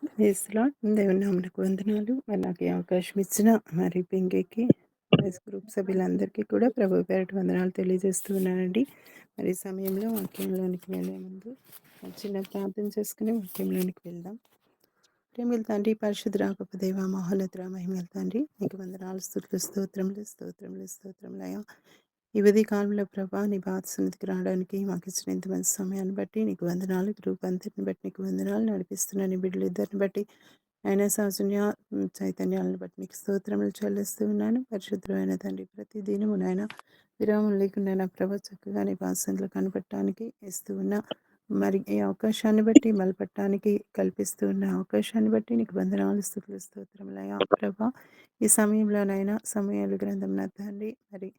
Praise lord. దేవుని నామమునకు వందనాలు. మరి నాకు ఈ అవకాశం ఇచ్చిన మరి పింకీకి, ప్రెస్ గ్రూప్ సభ్యులందరికీ కూడా ప్రభు పేరిట వందనాలు తెలియజేస్తూ ఉన్నానండి. మరి ఈ సమయంలో వాక్యంలోనికి వెళ్ళే ముందు చిన్న ప్రార్థన చేసుకుని వాక్యంలోనికి వెళ్దాం. ప్రేమల తండ్రి, పరిశుద్ధుడా గొప్ప దేవ, మహోన్నతుడా, మహిమల తండ్రి, నీకు వందనాలు, స్తుతులు, స్తోత్రములు, స్తోత్రములు, స్తోత్రములయ్యా. ఈ ఉదయ కాలంలో ప్రభా నీ పాద సన్నిధికి రావడానికి మాకు ఇచ్చిన ఇంత మంచి సమయాన్ని బట్టి నీకు వందనాలు, రూపంతటిని బట్టి నీకు వందనాలు, నడిపిస్తున్న నీ బిడ్డలు ఇద్దరిని బట్టి ఆయన సౌజన్య చైతన్యాలను బట్టి నీకు స్తోత్రములు చెల్లిస్తూ ఉన్నాను. పరిశుద్ధమైన తండ్రి, ప్రతి దినము నాయన విరామం లేకుండా నా ప్రభ చక్కగా నీ పాసనలు కనపడటానికి ఇస్తూ ఉన్నా. మరి ఈ అవకాశాన్ని బట్టి మలపట్టానికి కల్పిస్తూ ఉన్న అవకాశాన్ని బట్టి నీకు వందనాలు, స్తుతులు, స్తోత్రములయ్యా ప్రభా. ఈ సమయంలోనైనా సమయాలు గ్రంథం నా తండ్రి మరి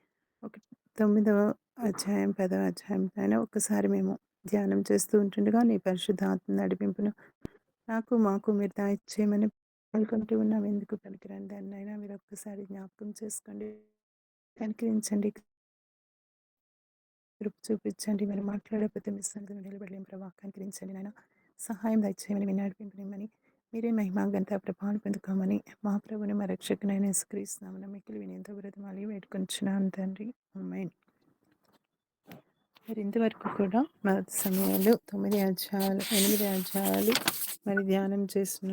ఒక 9వ అధ్యాయం 10వ అధ్యాయం పైన ఒక్కసారి మేము ధ్యానం చేస్తూ ఉంటుండగా నీ పరిశుద్ధ ఆత్మ నడిపింపును నాకు మాకు మీరు దయచేయమని అనుకుంటూ ఉన్నాం. ఎందుకు పనికిరాని దాన్నైనా మీరు ఒక్కసారి జ్ఞాపకం చేసుకోండి, కనికరించండి, కృప చూపించండి. మరి మాట్లాడకపోతే మీ సన్నిధిలో నిలబడలేం ప్రభా, కనికరించండి నాయన. సహాయం దయచేయమని మీ నడిపింపనిమ్మని మీరే మహిమా గంట ప్రభావం పొందుకోమని మా ప్రభుని మా రక్షకునైన యేసుక్రీస్తునామమున మిక్కిలి వినయంతో బ్రతిమాలి వేడుకొంచున్నాను తండ్రి. ఆమేన్. మరి ఇంతవరకు కూడా మా సమయాలు 9 అధ్యాయాలు 8 అధ్యాయాలు మరి ధ్యానం చేసిన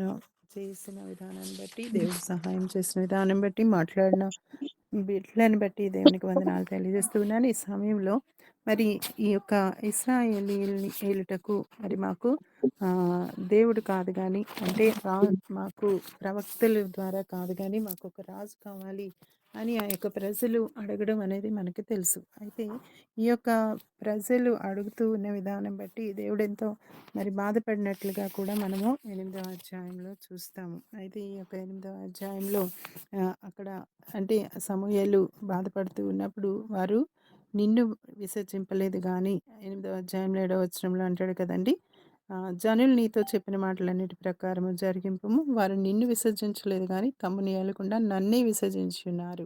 విధానాన్ని బట్టి, దేవుడు సహాయం చేసిన విధానం బట్టి, మాట్లాడిన బిడ్డలను బట్టి దేవునికి వందనాలు తెలియజేస్తూ ఉన్నాను. ఈ సమయంలో మరి ఈ యొక్క ఇశ్రాయేలీయుల్ని ఏలుటకు మరి మాకు ఆ, దేవుడు కాదు కానీ, అంటే మాకు ప్రవక్తల ద్వారా కాదు కానీ మాకు ఒక రాజు కావాలి అని ఆ యొక్క ప్రజలు అడగడం అనేది మనకి తెలుసు. అయితే ఈ యొక్క ప్రజలు అడుగుతూ ఉన్న విధానం బట్టి దేవుడెంతో మరి బాధపడినట్లుగా కూడా మనము 8వ అధ్యాయంలో చూస్తాము. అయితే ఈ యొక్క 8వ అధ్యాయంలో అక్కడ అంటే సమూయేలు బాధపడుతూ ఉన్నప్పుడు వారు నిన్ను విసర్జింపలేదు కానీ 8వ అధ్యాయంలో 7వ వచనంలో అంటాడు కదండి, జనులు నీతో చెప్పిన మాటలన్నిటి ప్రకారము జరిగింపము, వారు నిన్ను విసర్జించలేదు కానీ తమ్ముని ఏలకుండా నన్నే విసర్జించి ఉన్నారు.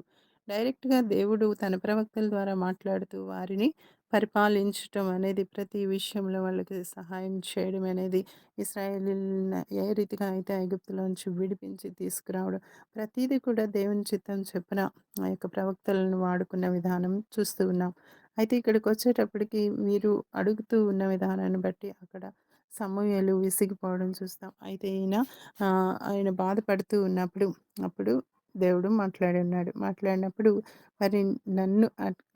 డైరెక్ట్గా దేవుడు తన ప్రవక్తల ద్వారా మాట్లాడుతూ వారిని పరిపాలించటం అనేది, ప్రతి విషయంలో వాళ్ళకి సహాయం చేయడం అనేది, ఇశ్రాయేలీయులను ఏ రీతిగా అయితే ఐగుప్తులోంచి విడిపించి తీసుకురావడం, ప్రతిదీ కూడా దేవుని చిత్తం చొప్పున ఆ యొక్క ప్రవక్తలను వాడుకున్న విధానం చూస్తూ ఉన్నాం. అయితే ఇక్కడికి వచ్చేటప్పటికి వీరు అడుగుతూ ఉన్న విధానాన్ని బట్టి అక్కడ సమూయేలు విసిగిపోవడం చూస్తాం. అయితే ఆయన బాధపడుతూ ఉన్నప్పుడు అప్పుడు దేవుడు మాట్లాడి ఉన్నాడు. మాట్లాడినప్పుడు మరి నన్ను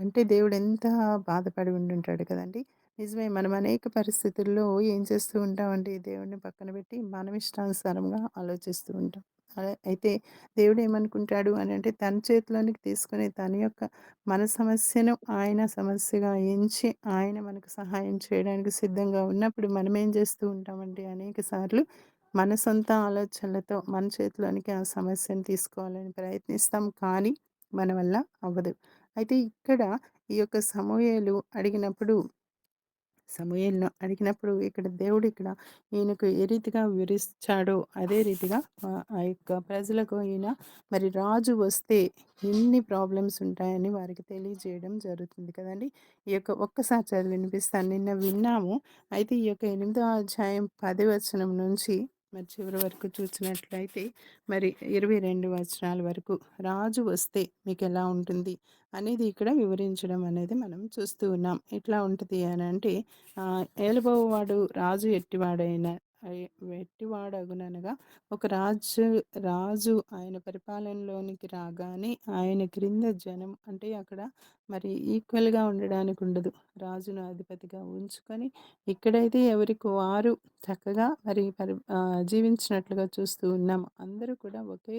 అంటే దేవుడు ఎంత బాధపడి ఉండుంటాడు కదండీ! నిజమే, మనం అనేక పరిస్థితుల్లో ఏం చేస్తూ ఉంటామంటే దేవుడిని పక్కన పెట్టి మనం ఇష్టానుసారంగా ఆలోచిస్తూ ఉంటాం. అయితే దేవుడు ఏమనుకుంటాడు అని అంటే తన చేతిలోనికి తీసుకొని తన యొక్క మన సమస్యను ఆయన సమస్యగా ఎంచి ఆయన మనకు సహాయం చేయడానికి సిద్ధంగా ఉన్నప్పుడు మనం ఏం చేస్తూ ఉంటామంటే అనేక సార్లు మన సొంత ఆలోచనలతో మన చేతిలోనికి ఆ సమస్యను తీసుకోవాలని ప్రయత్నిస్తాం. కానీ మన వల్ల అవ్వదు. అయితే ఇక్కడ ఈ యొక్క సమూయేలును అడిగినప్పుడు ఇక్కడ దేవుడు ఇక్కడ ఈయనకు ఏ రీతిగా వివరించాడో అదే రీతిగా ఆ యొక్క ప్రజలకు ఈయన మరి రాజు వస్తే ఎన్ని ప్రాబ్లమ్స్ ఉంటాయని వారికి తెలియజేయడం జరుగుతుంది కదండి. ఈ యొక్క ఒక్కసారి చదివి వినిపిస్తాను. నిన్న విన్నాము. అయితే ఈ యొక్క 8వ అధ్యాయం 10 వచనం నుంచి మరి చివరి వరకు చూసినట్లయితే మరి 22 వచనాల వరకు రాజు వస్తే మీకు ఎలా ఉంటుంది అనేది ఇక్కడ వివరించడం అనేది మనం చూస్తూ ఉన్నాం. ఎట్లా ఉంటుంది అని అంటే, ఏలుబోవాడు రాజు ఎట్టివాడగుననగా ఒక రాజు ఆయన పరిపాలనలోనికి రాగానే ఆయన క్రింద జనం అంటే అక్కడ మరి ఈక్వల్గా ఉండడానికి ఉండదు. రాజును అధిపతిగా ఉంచుకొని ఇక్కడైతే ఎవరికి వారు చక్కగా మరి జీవించినట్లుగా చూస్తూ ఉన్నాము. అందరూ కూడా ఒకే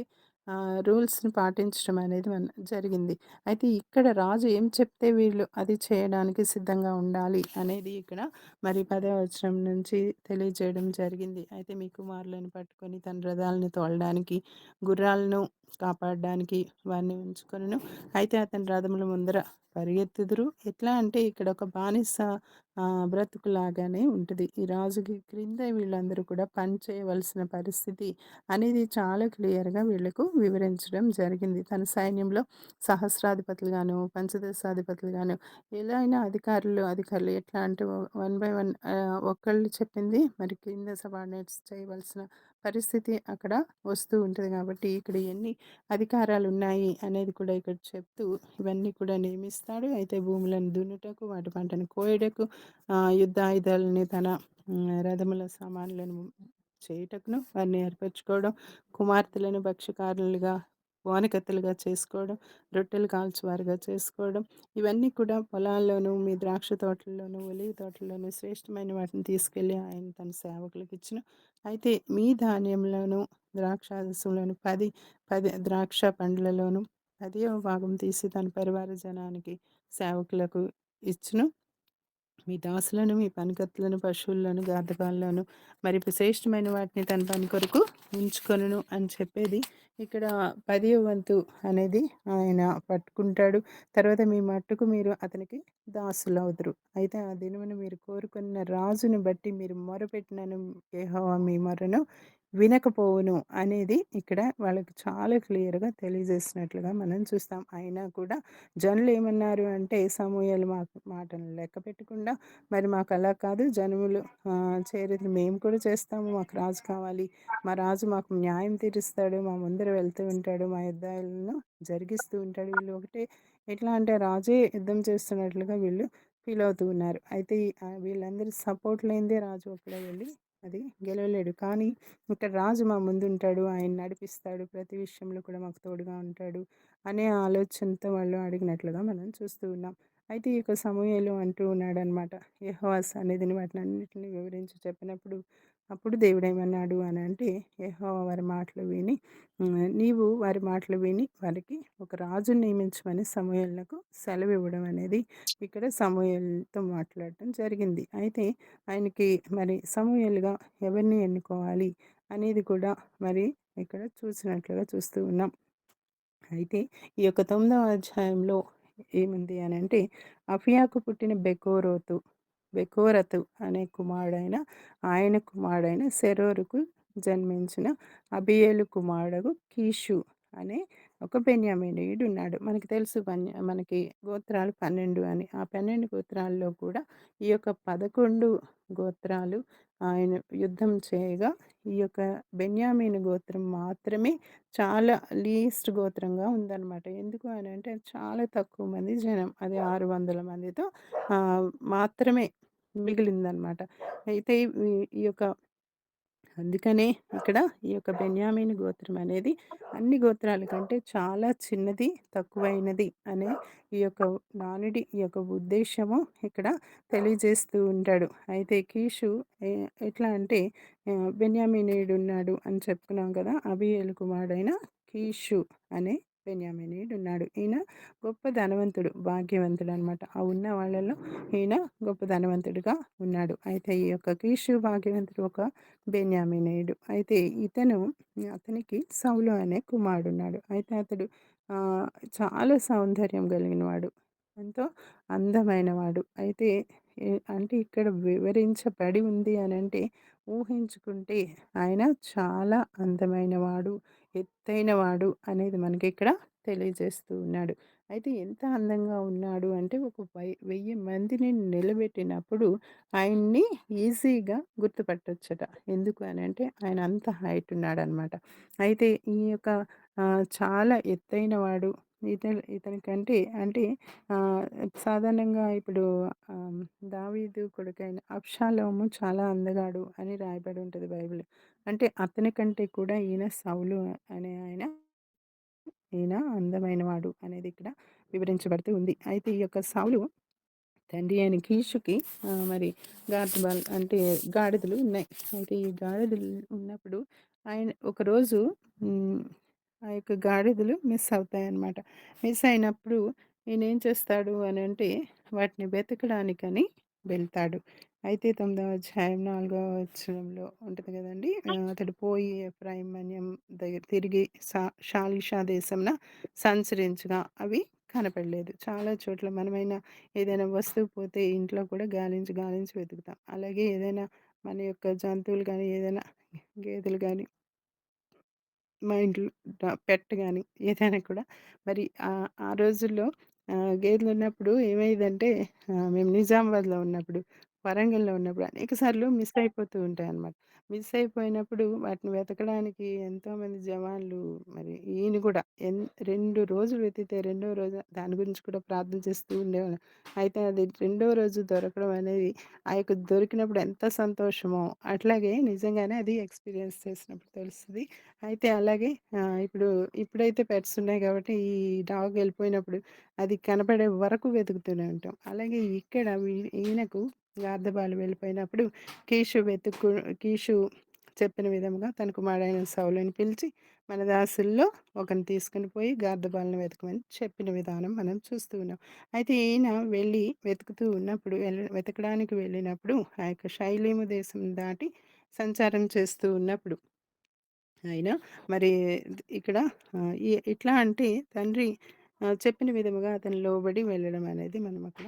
రూల్స్ని పాటించడం అనేది జరిగింది. అయితే ఇక్కడ రాజు ఏం చెప్తే వీళ్ళు అది చేయడానికి సిద్ధంగా ఉండాలి అనేది ఇక్కడ మరి 10వ వచనం నుంచి తెలియజేయడం జరిగింది. అయితే మీ కుమారులను పట్టుకొని తన రథాలను తోలడానికి గుర్రాలను కాపాడడానికి వారిని ఉంచుకొనెను. అయితే అతని రథముల ముందర పరిగెత్తుదురు. ఎట్లా అంటే ఇక్కడ ఒక బానిస బ్రతుకులాగానే ఉంటది. ఈ రాజుకి క్రింద వీళ్ళందరూ కూడా పని చేయవలసిన పరిస్థితి అనేది చాలా క్లియర్‌గా వీళ్ళకు వివరించడం జరిగింది. తన సైన్యంలో సహస్రాధిపతులుగాను, పంచదశాధిపతులుగాను ఎలా అయినా అధికారులు ఎట్లా అంటే వన్ బై వన్ ఒకళ్ళు చెప్పింది మరి కింద సబార్డినేట్స్ చేయవలసిన పరిస్థితి అక్కడ వస్తూ ఉంటది కాబట్టి ఇక్కడ ఎన్ని అధికారాలున్నాయి అనేది కూడా ఇక్కడ చెప్తూ ఇవన్నీ కూడా నియమిస్తాడు. అయితే భూములను దున్నుటకు, వాటి పంటను కోయుటకు, యుద్ధాయుధాలని తన రథముల సామాన్లను చేయుటకును వారిని ఏర్పరచుకోవడం, కుమార్తెలను భక్ష్యకారులుగా, పోనకత్తెలుగా చేసుకోవడం, రొట్టెలు కాల్చువారుగా చేసుకోవడం, ఇవన్నీ కూడా పొలాల్లోనూ, మీ ద్రాక్ష తోటల్లోనూ, ఒలీవ తోటల్లోనూ శ్రేష్టమైన వాటిని తీసుకెళ్ళి ఆయన తన సేవకులకు ఇచ్చెను. అయితే మీ ధాన్యంలోను, ద్రాక్షారసంలోను 10 ద్రాక్ష పండ్లలోను 10వ భాగం తీసి తన పరివార జనానికి, సేవకులకు ఇచ్చెను. మీ దాసులను, మీ పనికత్తులను, పశువులను, గాధకాలను మరి శ్రేష్టమైన వాటిని తన పని కొరకు ఉంచుకొనును అని చెప్పేది ఇక్కడ 10వ వంతు అనేది ఆయన పట్టుకుంటాడు. తర్వాత మీ మట్టుకు మీరు అతనికి దాసులవుదురు. అయితే ఆ దినమున మీరు కోరుకున్న రాజుని బట్టి మీరు మొరపెట్టినను యెహోవా మీ మొరను వినకపోవును అనేది ఇక్కడ వాళ్ళకి చాలా క్లియర్‌గా తెలియజేసినట్లుగా మనం చూస్తాం. అయినా కూడా జనులేమన్నారు అంటే సమూయేలు మాటలను లెక్క పెట్టకుండా మరి మాకలా కాదు జనములు చేరేది మేము కూడా చేస్తాము. మాకు రాజు కావాలి. మా రాజు మాకు న్యాయం తీరుస్తాడు. మా ముందర వెళ్తూ ఉంటాడు. మా యుద్ధాలను జరిగిస్తూ ఉంటాడు. వీళ్ళు ఒకటే ఎట్లా అంటే రాజే యుద్ధం చేస్తున్నట్లుగా వీళ్ళు ఫీల్ అవుతూ ఉన్నారు. అయితే వీళ్ళందరి సపోర్ట్ లేనిదే రాజు ఒక్కడే వెళ్ళి అది గెలవలేడు. కానీ ఇక్కడ రాజు మా ముందుంటాడు. ఆయన నడిపిస్తాడు. ప్రతి విషయంలో కూడా మాకు తోడుగా ఉంటాడు అనే ఆలోచనతో వాళ్ళు అడిగినట్లుగా మనం చూస్తూ ఉన్నాం. అయితే ఈ యొక్క సమూయేలు అంటూ ఉన్నాడనమాట. యెహోవా సన్నిధిని వాటినన్నిటిని వివరించి చెప్పినప్పుడు, అప్పుడు దేవుడేమన్నాడు అనంటే, యెహోవా వారి మాటలు విని నీవు వారి మాటలు విని వారికి ఒక రాజుని నియమించమని సమూయేలునకు సెలవివ్వడం అనేది ఇక్కడ సమూయేలుతో మాట్లాడటం జరిగింది. అయితే ఆయనకి మరి సమూయేలుగా ఎవరిని ఎన్నుకోవాలి అనేది కూడా మరి ఇక్కడ చూసినట్లుగా చూస్తూ ఉన్నాం. అయితే ఈ యొక్క 9వ అధ్యాయంలో ఏముంది అనంటే, అఫియాకు పుట్టిన బెకోరతు అనే కుమారుడైన ఆయన కుమారుడైన సెరోరుకు జన్మించిన అబీయేలు కుమారుడగు కీషు అనే ఒక బెన్యామీనీయుడున్నాడు. మనకి తెలుసు మనకి గోత్రాలు 12 అని. ఆ 12 గోత్రాల్లో కూడా ఈ యొక్క 11 గోత్రాలు ఆయన యుద్ధం చేయగా, ఈ యొక్క బెన్యామీను గోత్రం మాత్రమే చాలా లీస్ట్ గోత్రంగా ఉందన్నమాట. ఎందుకు అనంటే చాలా తక్కువ మంది జనం. అది 600 మందితో మాత్రమే మిగిలిందనమాట. అయితే ఈ ఈ యొక్క అందుకనే ఇక్కడ ఈ యొక్క బెన్యామీను గోత్రం అనేది అన్ని గోత్రాల కంటే చాలా చిన్నది, తక్కువైనది అనే ఈ యొక్క నానుడి, ఈ యొక్క ఉద్దేశ్యము ఇక్కడ తెలియజేస్తూ ఉంటాడు. అయితే కీషు ఎట్లా అంటే బెన్యామీనీయుడున్నాడు అని చెప్పుకున్నాం కదా! అబీయేలు కుమారుడైన కీషు అనే బెన్యామీనీయుడున్నాడు. ఈయన గొప్ప ధనవంతుడు, భాగ్యవంతుడనమాట. ఆ ఉన్న వాళ్ళలో ఈయన గొప్ప ధనవంతుడిగా ఉన్నాడు. అయితే ఈ యొక్క కీషు భాగ్యవంతుడు ఒక బెన్యామీనీయుడు. అయితే అతనికి సౌలు అనే కుమారుడున్నాడు. అయితే అతడు ఆహ్, చాలా సౌందర్యం కలిగినవాడు. ఎంతో అందమైనవాడు. అయితే అంటే ఇక్కడ వివరించబడి ఉంది అనంటే ఊహించుకుంటే ఆయన చాలా అందమైనవాడు, ఎత్తైనవాడు అనేది మనకిక్కడ తెలియజేస్తూ ఉన్నాడు. అయితే ఎంత అందంగా ఉన్నాడు అంటే ఒక 1000 మందిని నిలబెట్టినప్పుడు ఆయన్ని ఈజీగా గుర్తుపట్టొచ్చట. ఎందుకు అనంటే ఆయన అంత హైట్ ఉన్నాడనమాట. అయితే ఈ యొక్క చాలా ఎత్తైనవాడు. ఇతనికంటే అంటే ఆహ్, సాధారణంగా ఇప్పుడు ఆహ్, దావీదు కొడుకైన అబ్షాలోము చాలా అందగాడు అని రాయబడి ఉంటది బైబిల్. అంటే అతని కంటే కూడా ఈయన సౌలు అనే ఈయన అందమైనవాడు అనేది ఇక్కడ వివరించబడుతూ ఉంది. అయితే ఈ యొక్క సౌలు తండ్రి అయిన కీషుకి మరి అంటే గాడిదలు ఉన్నాయి. అయితే ఈ గాడిదలు ఉన్నప్పుడు ఆయన ఒకరోజు హ్మ్, ఆ యొక్క గాడిదలు మిస్ అవుతాయన్నమాట. మిస్ అయినప్పుడు ఈయనేం చేస్తాడు అనంటే వాటిని వెతకడానికని వెళ్తాడు. అయితే 9వ అధ్యాయం 4వ వచనంలో ఉంటది గదండీ! అతడు పోయి ఎఫ్రాయిం మన్యం దగ్గర తిరిగి షాలిషా దేశంన సంచరించగా అవి కనపడలేదు. చాలా చోట్ల మనమైనా ఏదైనా వస్తువు పోతే ఇంట్లో కూడా గాలించి, గాలించి వెతుకుతాం. అలాగే ఏదైనా మన యొక్క జంతువులు గానీ, ఏదైనా గేదెలు గానీ మా ఇంట్లో పెట్ గాని ఏదైనా కూడా మరి ఆ రోజుల్లో గేదెలున్నప్పుడు ఏమయ్యేదంటే మేము నిజామాబాద్‌లో ఉన్నప్పుడు, వరంగల్‌లో ఉన్నప్పుడు అనేక సార్లు మిస్ అయిపోతూ ఉంటాయన్నమాట. మిస్ అయిపోయినప్పుడు వాటిని వెతకడానికి ఎంతోమంది జవాన్లు మరి ఈయన కూడా 2 రోజులు వెతికితే రెండో రోజు దాని గురించి కూడా ప్రార్థన చేస్తూ ఉండేవాళ్ళం. అయితే అది రెండో రోజు దొరకడం అనేది ఆ యొక్క దొరికినప్పుడు ఎంత సంతోషమో అట్లాగే నిజంగానే అది ఎక్స్‌పీరియన్స్ చేసినప్పుడు తెలుస్తది. అయితే అలాగే ఇప్పుడైతే పెట్స్ ఉన్నాయి కాబట్టి ఈ డాగ్ వెళ్ళిపోయినప్పుడు అది కనపడే వరకు వెతుకుతూనే ఉంటాం. అలాగే ఇక్కడ ఈయనకు గార్దపాలు వెళ్ళిపోయినప్పుడు కీషు చెప్పిన విధముగా తన కుమారుడైన సౌలుని పిలిచి మన దాసుల్లో ఒకరిని తీసుకొని పోయి గార్దపాలను వెతకమని చెప్పిన విధానం మనం చూస్తూ ఉన్నాం. అయితే ఈయన వెళ్ళి వెతుకుతూ ఉన్నప్పుడు వెతకడానికి వెళ్ళినప్పుడు ఆ యొక్క షైలీము దేశం దాటి సంచారం చేస్తూ ఉన్నప్పుడు అయినా మరి ఇక్కడ ఎట్లా అంటే తండ్రి చెప్పిన విధముగా అతను లోబడి వెళ్ళడం అనేది మనం అక్కడ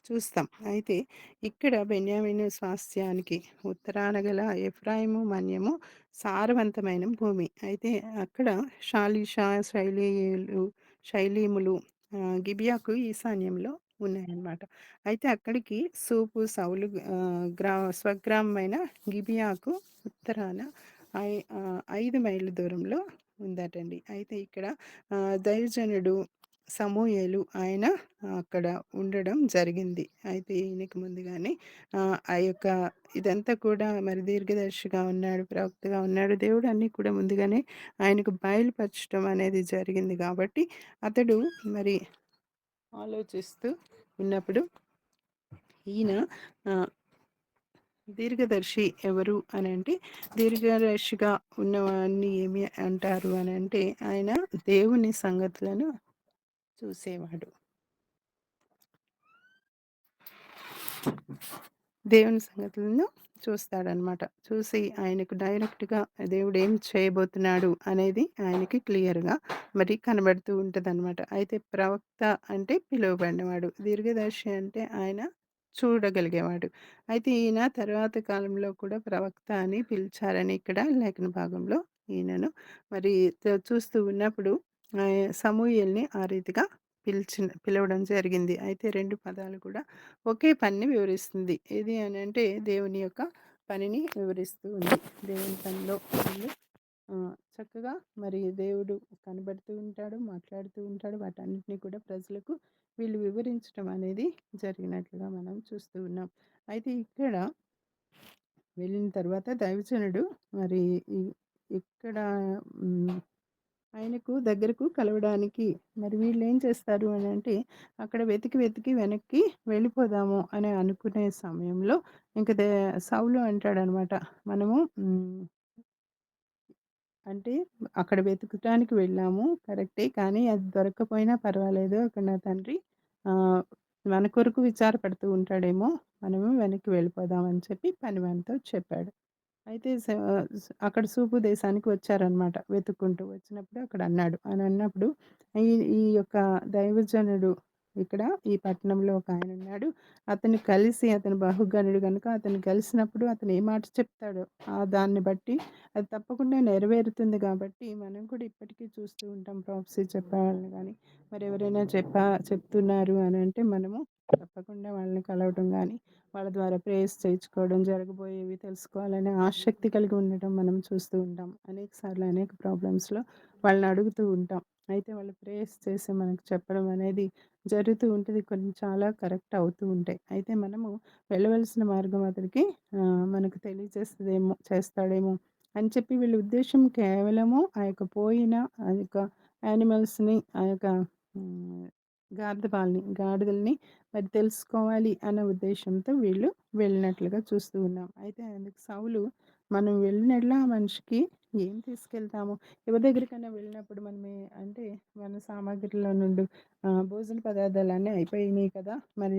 చూస్తాం. అయితే ఇక్కడ బెన్యామీను స్వాస్థ్యానికి ఉత్తరాన గల ఎఫ్రాయిము మన్యము సారవంతమైన భూమి. అయితే అక్కడ షాలిషా, షైలీములు గిబియాకు ఈశాన్యంలో ఉన్నాయన్నమాట. అయితే అక్కడికి సౌలు స్వగ్రామమైన గిబియాకు ఉత్తరాన 5 మైళ్ళ దూరంలో ఉందటండి. అయితే ఇక్కడ దైవజనుడు సమూయేలు ఆయన అక్కడ ఉండడం జరిగింది. అయితే ఈయనకి ముందుగానే ఆ యొక్క ఇదంతా కూడా మరి దీర్ఘదర్శిగా ఉన్నాడు, ప్రవక్తగా ఉన్నాడు. దేవుడు అన్నీ కూడా ముందుగానే ఆయనకు బయలుపరచడం అనేది జరిగింది కాబట్టి అతడు మరి ఆలోచిస్తూ ఉన్నప్పుడు ఈయన ఆహ్, దీర్ఘదర్శి ఎవరు అనంటే, దీర్ఘదర్శిగా ఉన్నవాడిని ఏమి అంటారు అనంటే, ఆయన దేవుని సంగతులను చూసేవాడు. దేవుని సంగతులను చూస్తాడనమాట. చూసి ఆయనకు డైరెక్ట్‌గా దేవుడు ఏం చేయబోతున్నాడు అనేది ఆయనకి క్లియర్‌గా మరి కనబడుతూ ఉంటదనమాట. అయితే ప్రవక్త అంటే పిలువబడినవాడు. దీర్ఘదర్శి అంటే ఆయన చూడగలిగేవాడు. అయితే ఈయన తర్వాత కాలంలో కూడా ప్రవక్త అని పిలిచారని ఇక్కడ లేఖన భాగంలో ఈయనను మరి చూస్తూ ఉన్నప్పుడు సమూయేలుని ఆ రీతిగా పిలవడం జరిగింది. అయితే 2 పదాలు కూడా ఒకే పనిని వివరిస్తుంది. ఏది అనంటే దేవుని యొక్క పనిని వివరిస్తూ ఉంది. దేవుని పనిలో వీళ్ళు చక్కగా మరి దేవుడు కనబడుతూ ఉంటాడు, మాట్లాడుతూ ఉంటాడు. వాటన్నిటిని కూడా ప్రజలకు వీళ్ళు వివరించడం అనేది జరిగినట్లుగా మనం చూస్తూ ఉన్నాం. అయితే ఇక్కడ వెళ్ళిన తర్వాత దైవజనుడు మరి ఇ ఇక్కడ హ్మ్. ఆయనకు దగ్గరకు కలవడానికి మరి వీళ్ళేం చేస్తారు అనంటే, అక్కడ వెతికి, వెతికి వెనక్కి వెళ్ళిపోదాము అని అనుకునే సమయంలో ఇంక సౌలు అంటాడనమాట. మనము అంటే అక్కడ వెతుకటానికి వెళ్ళాము కరెక్టే. కానీ అది దొరక్కపోయినా పర్వాలేదు. అక్కడ నా తండ్రి ఆహ్, మన కొరకు విచారపడుతూ ఉంటాడేమో, మనము వెనక్కి వెళ్ళిపోదాం అని చెప్పి పనివానితో చెప్పాడు. అయితే అక్కడ సూపు దేశానికి వచ్చారనమాట. వెతుక్కుంటూ వచ్చినప్పుడు అక్కడ అన్నాడు. అని అన్నప్పుడు ఈ ఈ యొక్క దైవజనుడు ఇక్కడ ఈ పట్టణంలో ఒకాయనున్నాడు. అతన్ని కలిసి అతను బహుఘనుడు గనుక అతన్ని కలిసినప్పుడు అతను ఏ మాట చెప్తాడో దాన్ని బట్టి అది తప్పకుండా నెరవేరుతుంది కాబట్టి మనం కూడా ఇప్పటికీ చూస్తూ ఉంటాం ప్రాఫెసీ చెప్పేవాళ్ళని గానీ, మరి ఎవరైనా చెప్తున్నారు అనంటే మనము తప్పకుండా వాళ్ళని కలవటం గానీ వాళ్ళ ద్వారా ప్రేయర్స్ చేయించుకోవడం, జరగబోయేవి తెలుసుకోవాలనే ఆసక్తి కలిగి ఉండటం మనం చూస్తూ ఉంటాం. అనేక సార్లు అనేక ప్రాబ్లమ్స్‌లో వాళ్ళని అడుగుతూ ఉంటాం. అయితే వాళ్ళు ప్రేయర్స్ చేసి మనకు చెప్పడం అనేది జరుగుతూ ఉంటది. కొన్ని చాలా కరెక్ట్ అవుతూ ఉంటాయి. అయితే మనము వెళ్ళవలసిన మార్గం అతనికి మనకు చేస్తాడేమో అని చెప్పి వీళ్ళ ఉద్దేశ్యం కేవలము ఆ యొక్క పోయిన ఆ యొక్క యానిమల్స్‌ని ఆ యొక్క హ్మ్, గాడిదల్ని మరి తెలుసుకోవాలి అన్న ఉద్దేశ్యంతో వీళ్ళు వెళ్ళినట్లుగా చూస్తూ ఉన్నాం. అయితే అందుకు సౌలు మనం వెళ్ళినట్లా ఆ మనిషికి ఏం తీసుకెళ్తాము? ఎవరి దగ్గరికైనా వెళ్ళినప్పుడు మనమే అంటే మన సామాగ్రిలో నుండి భోజన పదార్థాలన్నీ అయిపోయినాయి కదా! మరి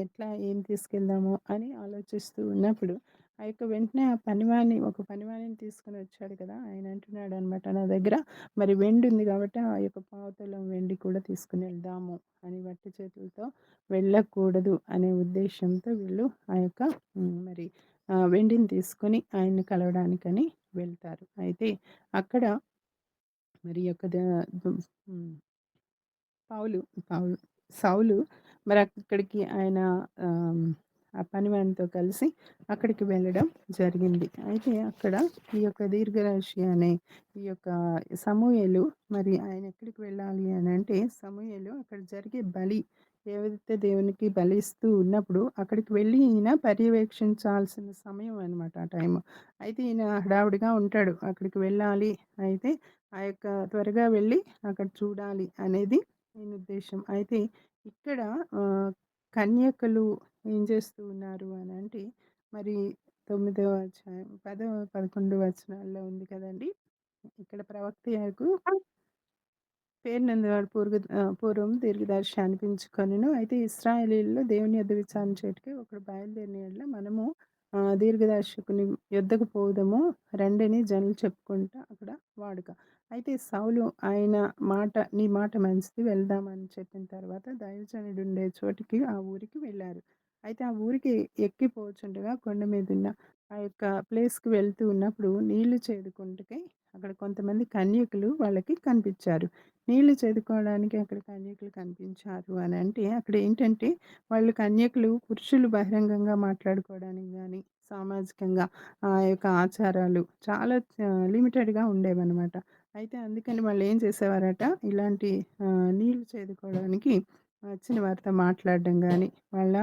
ఎట్లా ఏం తీసుకెళ్దాము అని ఆలోచిస్తూ ఉన్నప్పుడు ఆ యొక్క వెంటనే ఆ పనివాడిని ఒక పనివాడిని తీసుకొని వచ్చాడు కదా! ఆయన అంటున్నాడనమాట నా దగ్గర మరి వెండి ఉంది కాబట్టి ఆ యొక్క పావుతొలం వెండి కూడా తీసుకొని వెళ్దాము అని వట్టి చేతులతో వెళ్ళకూడదు అనే ఉద్దేశ్యంతో వీళ్ళు ఆ యొక్క మరి వెండిని తీసుకొని ఆయన్ని కలవడానికని వెళ్తారు. అయితే అక్కడ మరి యొక్క హ్మ్. పౌలు, పౌలు సౌలు మరక్కడికి ఆయన ఆహ్, ఆ పనివానితో కలిసి అక్కడికి వెళ్ళడం జరిగింది. అయితే అక్కడ ఈ యొక్క దీర్ఘదర్శి అనే ఈ యొక్క సమూయేలు మరి ఆయన ఎక్కడికి వెళ్ళాలి అనంటే సమూయేలు అక్కడ జరిగే బలి ఏదైతే దేవునికి బలి ఇస్తూ ఉన్నప్పుడు అక్కడికి వెళ్ళి ఈయన పర్యవేక్షించాల్సిన సమయం అనమాట ఆ టైము. అయితే ఈయన హడావిడిగా ఉంటాడు. అక్కడికి వెళ్ళాలి అయితే ఆ యొక్క త్వరగా వెళ్ళి అక్కడ చూడాలి అనేది ఈయన ఉద్దేశ్యం. అయితే ఇక్కడ ఆహ్, కన్యకలు ఏం చేస్తూ ఉన్నారు అనంటే, మరి 9వ అధ్యాయం 10, 11 వచనాల్లో ఉంది కదండీ! ఇక్కడ ప్రవక్త యాగు పేరునందువాడు పూర్వం దీర్ఘదర్శి అనిపించుకొనెను. అయితే ఇశ్రాయేలీయుల్లో దేవుని యొద్ద విచారణ చేయుటకు ఒకడు బయలుదేరిన యెడల మనము దీర్ఘదర్శకుని యొద్దకు పోవుదము రండని జనులు చెప్పుకుంటా అక్కడ వాడుక. అయితే సౌలు ఆయన మాట నీ మాట మంచిది వెళ్దామని చెప్పిన తర్వాత దైవజనుడుండే చోటికి ఆ ఊరికి వెళ్లారు. అయితే ఆ ఊరికి ఎక్కిపోచుండగా కొండ మీదున్న ఆ యొక్క ప్లేస్‌కి వెళ్తూ ఉన్నప్పుడు నీళ్లు చేదుకొనుటకై అక్కడ కొంతమంది కన్యకులు వాళ్ళకి కనిపిచ్చారు. నీళ్లు చేదుకోవడానికి అక్కడ కన్యకులు కనిపించారు అనంటే, అక్కడేంటంటే వాళ్ళు కన్యకులు పురుషులు బహిరంగంగా మాట్లాడుకోవడానికి గానీ, సామాజికంగా ఆ యొక్క ఆచారాలు చాలా లిమిటెడ్‌గా ఉండేవనమాట. అయితే అందుకని వాళ్ళేం చేసేవారట, ఇలాంటి నీళ్లు చేదుకోవడానికి వచ్చిన వారితో మాట్లాడడం గానీ, వాళ్ళ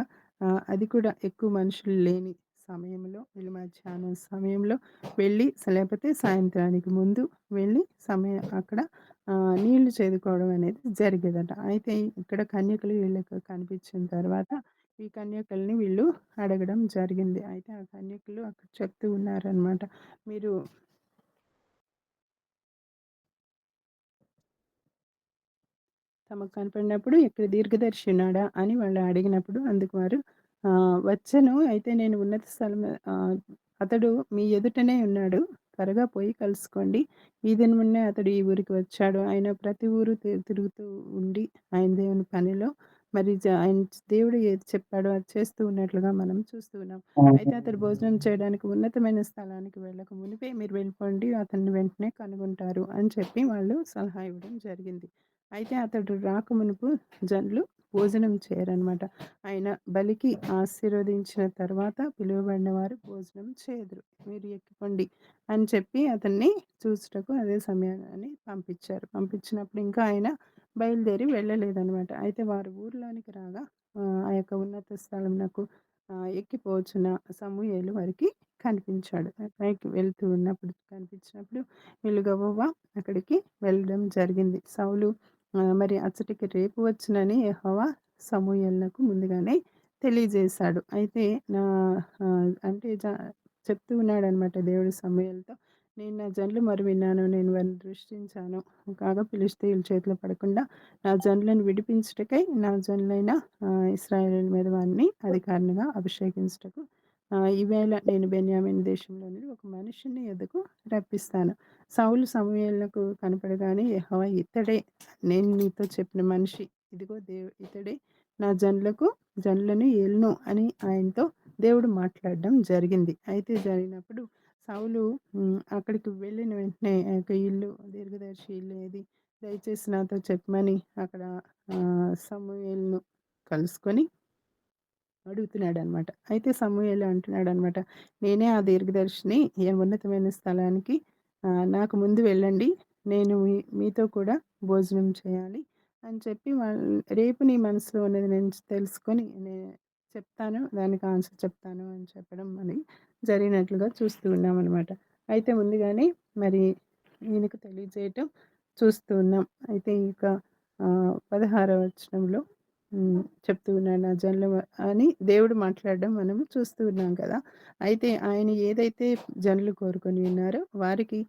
అది కూడా ఎక్కువ మనుషులు లేని సమయంలో, వీళ్ళు మధ్యాహ్నం సమయంలో వెళ్ళి లేపోతే సాయంత్రానికి ముందు వెళ్ళి అక్కడ నీళ్లు చేదుకోవడం అనేది జరిగేదట. అయితే ఇక్కడ కన్యకలు వీళ్ళకి కనిపించిన తర్వాత ఈ కన్యకల్ని వీళ్ళు అడగడం జరిగింది. అయితే ఆ కన్యకలు అక్కడ చెప్తూ ఉన్నారనమాట. మీరు తమకు కనపడినప్పుడు ఇక్కడ దీర్ఘదర్శి ఉన్నాడా అని వాళ్ళు అడిగినప్పుడు అందుకు వారు వచ్చెను. అయితే నేను ఉన్నత స్థలం అతడు మీ ఎదుటనే ఉన్నాడు. త్వరగా పోయి కలుసుకోండి. ఈ దినమునే అతడు ఈ ఊరికి వచ్చాడు. ఆయన ప్రతి ఊరు తిరుగుతూ ఉండి ఆయన దేవుని పనిలో మరి ఆయన దేవుడు ఏది చెప్పాడో అది చేస్తూ ఉన్నట్లుగా మనం చూస్తూ ఉన్నాం. అయితే అతడు భోజనం చేయడానికి ఉన్నతమైన స్థలానికి వెళ్ళక మునిపే మీరు వెళ్ళిపోండి. అతన్ని వెంటనే కనుగొంటారు అని చెప్పి వాళ్ళు సలహా ఇవ్వడం జరిగింది. అయితే అతడు రాకమునుపు జనులు భోజనం చేయరనమాట. ఆయన బలికి ఆశీర్వదించిన తర్వాత పిలువబడిన వారు భోజనం చేయుదురు. మీరు ఎక్కిపొండి అని చెప్పి అతన్ని చూచుటకు అదే సమయాన్ని పంపించారు. పంపించినప్పుడు ఇంకా ఆయన బయలుదేరి వెళ్ళలేదనమాట. అయితే వారు ఊర్లోనికి రాగా ఆ యొక్క ఉన్నత స్థలమునకు ఎక్కిపోవచ్చున సమూయేలు వారికి కనిపించాడు. పైకి వెళ్తూ ఉన్నప్పుడు కనిపించినప్పుడు వీళ్ళు గబగబా అక్కడికి వెళ్ళడం జరిగింది. సౌలు మరి అచ్చటికి రేపు వచ్చునని యెహోవా సమూయేలునకు ముందుగానే తెలియజేశాడు. అయితే నా అంటే చెప్తూ ఉన్నాడనమాట దేవుడు సమూయేలుతో. నేను నా జనులు మొర విన్నాను. నేను వారిని దృష్టించాను. కాగా ఫిలిష్తీయుల చేతిలో పడకుండా నా జనులను విడిపించుటకై నా జనులైన ఇశ్రాయేలీయుల మీద వారిని అధికారినిగా అభిషేకించుటకు ఈవేళ నేను బెన్యామీను దేశంలో నుండి ఒక మనిషిని నీ యొద్దకు రప్పిస్తాను. సౌలు సమూయేలునకు కనపడగానే యెహోవా ఇతడే నేను నీతో చెప్పిన మనిషి. ఇదిగో ఇతడే నా జనులను ఏలును అని ఆయనతో దేవుడు మాట్లాడడం జరిగింది. అయితే జరిగినప్పుడు సౌలు అక్కడికి వెళ్ళిన వెంటనే ఆ యొక్క ఇల్లు దీర్ఘదర్శి ఇల్లు ఏది? దయచేసి నాతో చెప్పమని అక్కడ సమూయేలును కలుసుకొని అడుగుతున్నాడనమాట. అయితే సమూయేలు అంటున్నాడనమాట. నేనే ఆ దీర్ఘదర్శిని ఈ ఉన్నతమైన స్థలానికి నాకు ముందు వెళ్ళండి. నేను మీతో కూడా భోజనం చేయాలి అని చెప్పి రేపు నీ మనసులో ఉన్నది నేను తెలుసుకొని చెప్తాను. దానికి ఆన్సర్ చెప్తాను అని చెప్పడం అని జరిగినట్లుగా చూస్తూ ఉన్నామనమాట. అయితే ముందుగానే మరి ఈయనకు తెలియజేయటం చూస్తూ ఉన్నాం. అయితే ఇక 16వ వచనంలో చెప్తూ ఉన్నాడు నా జనులు అని దేవుడు మాట్లాడడం మనము చూస్తూ ఉన్నాం కదా! అయితే ఆయన ఏదైతే జనులు కోరుకొని ఉన్నారో వారికి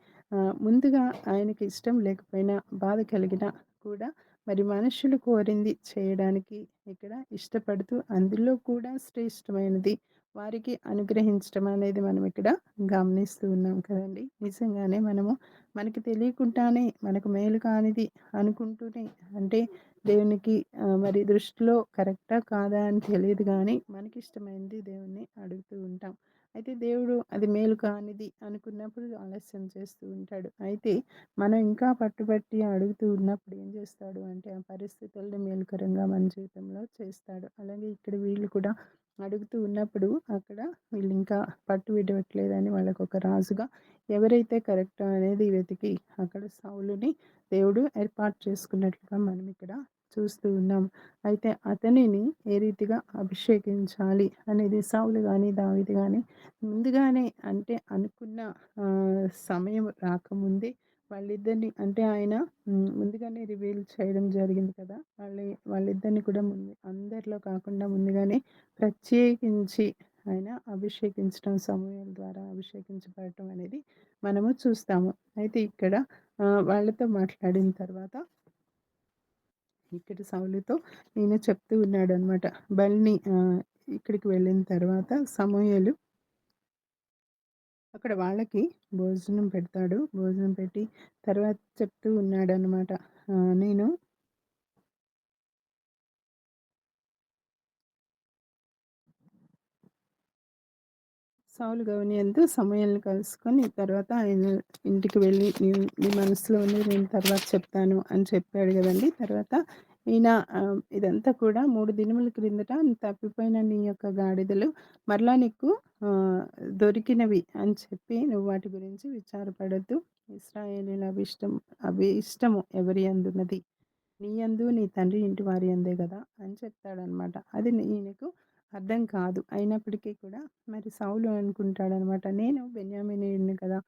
ముందుగా ఆయనకి ఇష్టం లేకపోయినా, బాధ కలిగినా కూడా మరి మనుషులు కోరింది చేయడానికి ఇక్కడ ఇష్టపడుతూ అందులో కూడా శ్రేష్టమైనది వారికి అనుగ్రహించడం అనేది మనం ఇక్కడ గమనిస్తూ ఉన్నాం కదండీ! నిజంగానే మనము మనకి తెలియకుండానే మనకు మేలు కానిది అనుకుంటూనే అంటే దేవునికి మరి దృష్టిలో కరెక్టా? కాదా? అని తెలీదు గానీ, మనకిష్టమైంది దేవుడిని అడుగుతూ ఉంటాం. అయితే దేవుడు అది మేలు కానిది అనుకున్నప్పుడు ఆలస్యం చేస్తూ ఉంటాడు. అయితే మనం ఇంకా పట్టుబట్టి అడుగుతూ ఉన్నప్పుడు ఏం చేస్తాడు అంటే, ఆ పరిస్థితుల్ని మేలుకరంగా మన జీవితంలో చేస్తాడు. అలాగే ఇక్కడ వీళ్ళు కూడా అడుగుతూ ఉన్నప్పుడు అక్కడ వీళ్ళింకా పట్టు విడవట్లేదని వాళ్ళకొక రాజుగా ఎవరైతే కరెక్టో అనేది వెతికి అక్కడ సౌలుని దేవుడు ఏర్పాటు చేసుకున్నట్లుగా మనం ఇక్కడ చూస్తూ ఉన్నాం. అయితే అతనిని ఏ రీతిగా అభిషేకించాలి అనేది సౌలు గాని, దావీదు గాని ముందుగానే అంటే అనుకున్న సమయం రాకముందే వాళ్ళిద్దరిని అంటే ఆయన ముందుగానే రివీల్ చేయడం జరిగింది కదా! వాళ్ళిద్దరిని కూడా అందరిలో కాకుండా ముందుగానే ప్రత్యేకించి ఆయన అభిషేకించడం సమూయేలు ద్వారా అభిషేకించబడటం అనేది మనము చూస్తాము. అయితే ఇక్కడ వాళ్ళతో మాట్లాడిన తర్వాత ఇక్కడ సౌలుతో ఈయన చెప్తూ ఉన్నాడనమాట. ఇక్కడికి వెళ్ళిన తర్వాత సమూయేలు అక్కడ వాళ్ళకి భోజనం పెడతాడు. భోజనం పెట్టి తర్వాత చెప్తూ ఉన్నాడనమాట. నేను సౌలు గవినియందు సమూయేలుని కలుసుకొని తర్వాత ఆయన ఇంటికి వెళ్ళి నీ మనసులో ఉన్నది నేను తర్వాత చెప్తాను అని చెప్పాడు గదండీ! తర్వాత ఈయన ఇదంతా కూడా 3 దినముల క్రిందట తప్పిపోయిన నీ యొక్క గాడిదలు మరలా నీకు ఆహ్, దొరికినవి అని చెప్పి నువ్వు వాటి గురించి విచారపడొద్దు. ఇశ్రాయేలీయుల అభిష్టము ఎవరి యందున్నది? నీ యందు నీ తండ్రి ఇంటి వారి యందే గదా! అని చెప్తాడనమాట. అది ఈయనకు అర్థం కాదు. అయినప్పటికీ కూడా మరి సౌలు అనుకుంటాడనమాట. నేను బెన్యామీనీయుడిని కదా!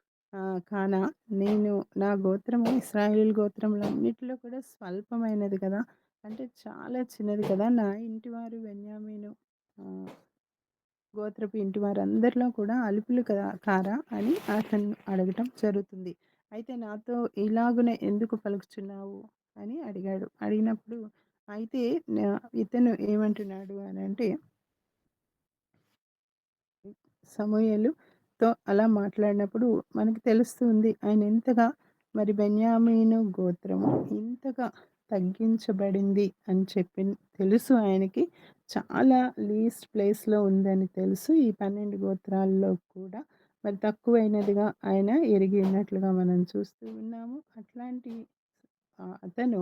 కానా నేను నా గోత్రము ఇశ్రాయేలు గోత్రములన్నిటిలో కూడా స్వల్పమైనది కదా! అంటే చాలా చిన్నది కదా! నా ఇంటి వారు బెన్యామీను ఆహ్, గోత్రపు ఇంటి వారందరిలో కూడా అల్పులు కారా అని అతన్ని అడగటం జరుగుతుంది. అయితే నాతో ఇలాగున ఎందుకు పలుకుచున్నావు అని అడిగాడు. అడిగినప్పుడు అయితే ఇతను ఏమంటున్నాడు అనంటే సమూయేలుతో అలా మాట్లాడినప్పుడు మనకు తెలుస్తుంది ఆయన ఎంతగా మరి బెన్యామీను గోత్రము ఇంతగా తగ్గించబడింది అని చెప్పి తెలుసు ఆయనకి. చాలా లీస్ట్ ప్లేస్‌లో ఉందని తెలుసు. ఈ 12 గోత్రాల్లో కూడా మరి తక్కువైనదిగా ఆయన ఎరిగి ఉన్నట్లుగా మనం చూస్తూ ఉన్నాము. అట్లాంటి అతను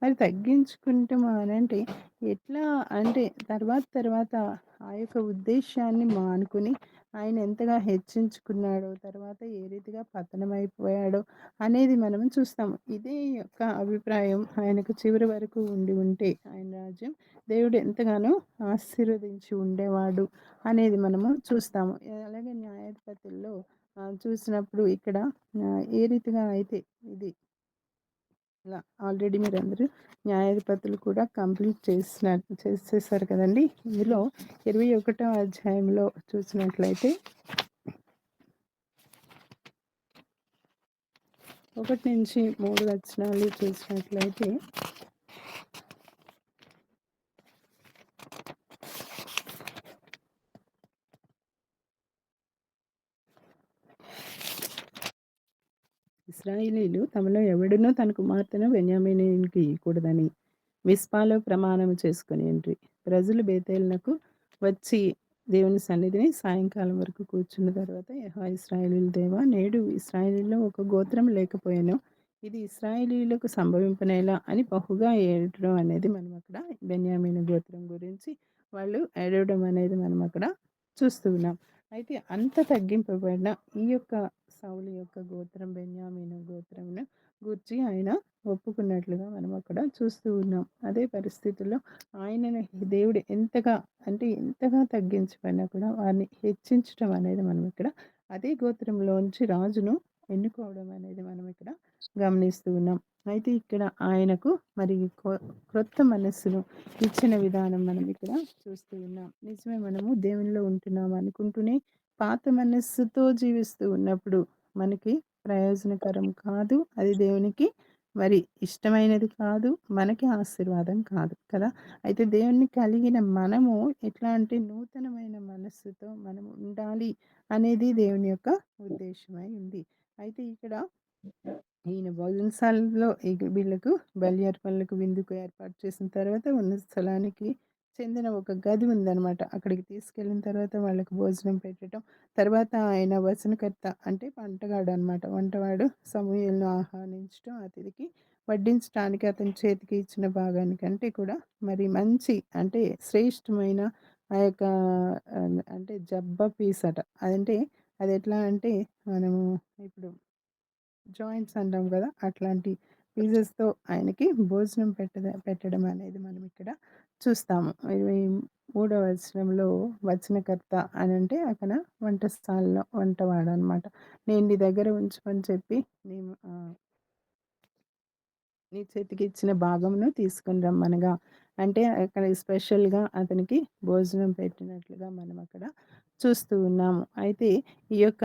మరి తగ్గించుకుంటాము అనంటే ఎట్లా అంటే తర్వాత ఆ యొక్క ఉద్దేశ్యాన్ని మానుకొని ఆయన ఎంతగా హెచ్చించుకున్నాడో, తర్వాత ఏ రీతిగా పతనమైపోయాడో అనేది మనం చూస్తాము. ఇదే యొక్క అభిప్రాయం ఆయనకు చివరి వరకు ఉండి ఉంటే ఆయన రాజ్యం దేవుడు ఎంతగానో ఆశీర్వదించి ఉండేవాడు అనేది మనము చూస్తాము. అలాగే న్యాయాధిపతుల్లో చూసినప్పుడు ఇక్కడ ఏ రీతిగా అయితే ఇది ఇలా ఆల్రెడీ మీరందరూ న్యాయాధిపతులు కూడా కంప్లీట్ చేసేసారు కదండీ! ఇందులో 21వ అధ్యాయంలో చూసినట్లయితే 1-3 వచనాలు చూసినట్లయితే ఇశ్రాయేలీయులు తమలో ఎవడునూ తన కుమార్తెను బెన్యామీనీయునికి ఇయ్యకూడదని మిస్పాలో ప్రమాణము చేసుకొనిండ్రి. ప్రజలు బేతేలునకు వచ్చి దేవుని సన్నిధిని సాయంకాలం వరకు కూర్చున్న తర్వాత యెహోవా ఇశ్రాయేలీయుల దేవా నేడు ఇశ్రాయేలీయుల్లో ఒక గోత్రం లేకపోయెను. ఇది ఇశ్రాయేలీయులకు సంభవింపనేలా అని బహుగా ఏడవడం అనేది మనం అక్కడ బెన్యామీను గోత్రం గురించి వాళ్ళు ఏడవడం అనేది మనం అక్కడ చూస్తూ ఉన్నాం. అయితే అంత తగ్గింపబడిన ఈ యొక్క సౌలు యొక్క గోత్రం బెన్యామీను గోత్రమును గూర్చి ఆయన ఒప్పుకున్నట్లుగా మనం అక్కడ చూస్తూ ఉన్నాం. అదే పరిస్థితుల్లో ఆయనను దేవుడు ఎంతగా తగ్గించబడినా కూడా వారిని హెచ్చించటం అనేది మనం ఇక్కడ అదే గోత్రంలోంచి రాజును ఎన్నుకోవడం అనేది మనం ఇక్కడ గమనిస్తూ ఉన్నాం. అయితే ఇక్కడ ఆయనకు మరి క్రొత్త మనస్సును ఇచ్చిన విధానం మనం ఇక్కడ చూస్తూ ఉన్నాం. నిజమే, మనము దేవునిలో ఉంటున్నాం అనుకుంటూనే పాత మనస్సుతో జీవిస్తూ ఉన్నప్పుడు మనకి ప్రయోజనకరం కాదు. అది దేవునికి మరి ఇష్టమైనది కాదు. మనకి ఆశీర్వాదం కాదు కదా! అయితే దేవుడిని కలిగిన మనము ఎట్లా అంటే నూతనమైన మనస్సుతో మనం ఉండాలి అనేది దేవుని యొక్క ఉద్దేశమై ఉంది. అయితే ఇక్కడ ఈయన భోజనశాలలో వీళ్ళకు బలి అర్పణలకు విందుకు ఏర్పాటు చేసిన తర్వాత ఉన్న స్థలానికి చెందిన ఒక గది ఉందనమాట. అక్కడికి తీసుకెళ్ళిన తర్వాత వాళ్ళకి భోజనం పెట్టడం. తర్వాత ఆయన వచనకర్త అంటే వంటగాడనమాట. వంటవాడు సమూయేలును ఆహ్వానించడం, అతిథికి వడ్డించటానికి అతని చేతికి ఇచ్చిన భాగానికంటే కూడా మరి మంచి అంటే శ్రేష్టమైన ఆ యొక్క అంటే జబ్బ పీస్ అట. అదంటే అదెట్లా అంటే మనము ఇప్పుడు జాయింట్స్ అంటాం గదా! అట్లాంటి పీసెస్‌తో ఆయనకి భోజనం పెట్టడం అనేది మనం ఇక్కడ చూస్తాము. 23వ వచనంలో వచనకర్త అనంటే అక్కడ వంటస్థానంలో వంటవాడనమాట. నేను నీ దగ్గర ఉంచమని చెప్పి నీ చేతికిచ్చిన భాగమును తీసుకొని రమ్మనగా, అంటే అక్కడ స్పెషల్‌గా అతనికి భోజనం పెట్టినట్లుగా మనం అక్కడ చూస్తూ ఉన్నాము. అయితే ఈ యొక్క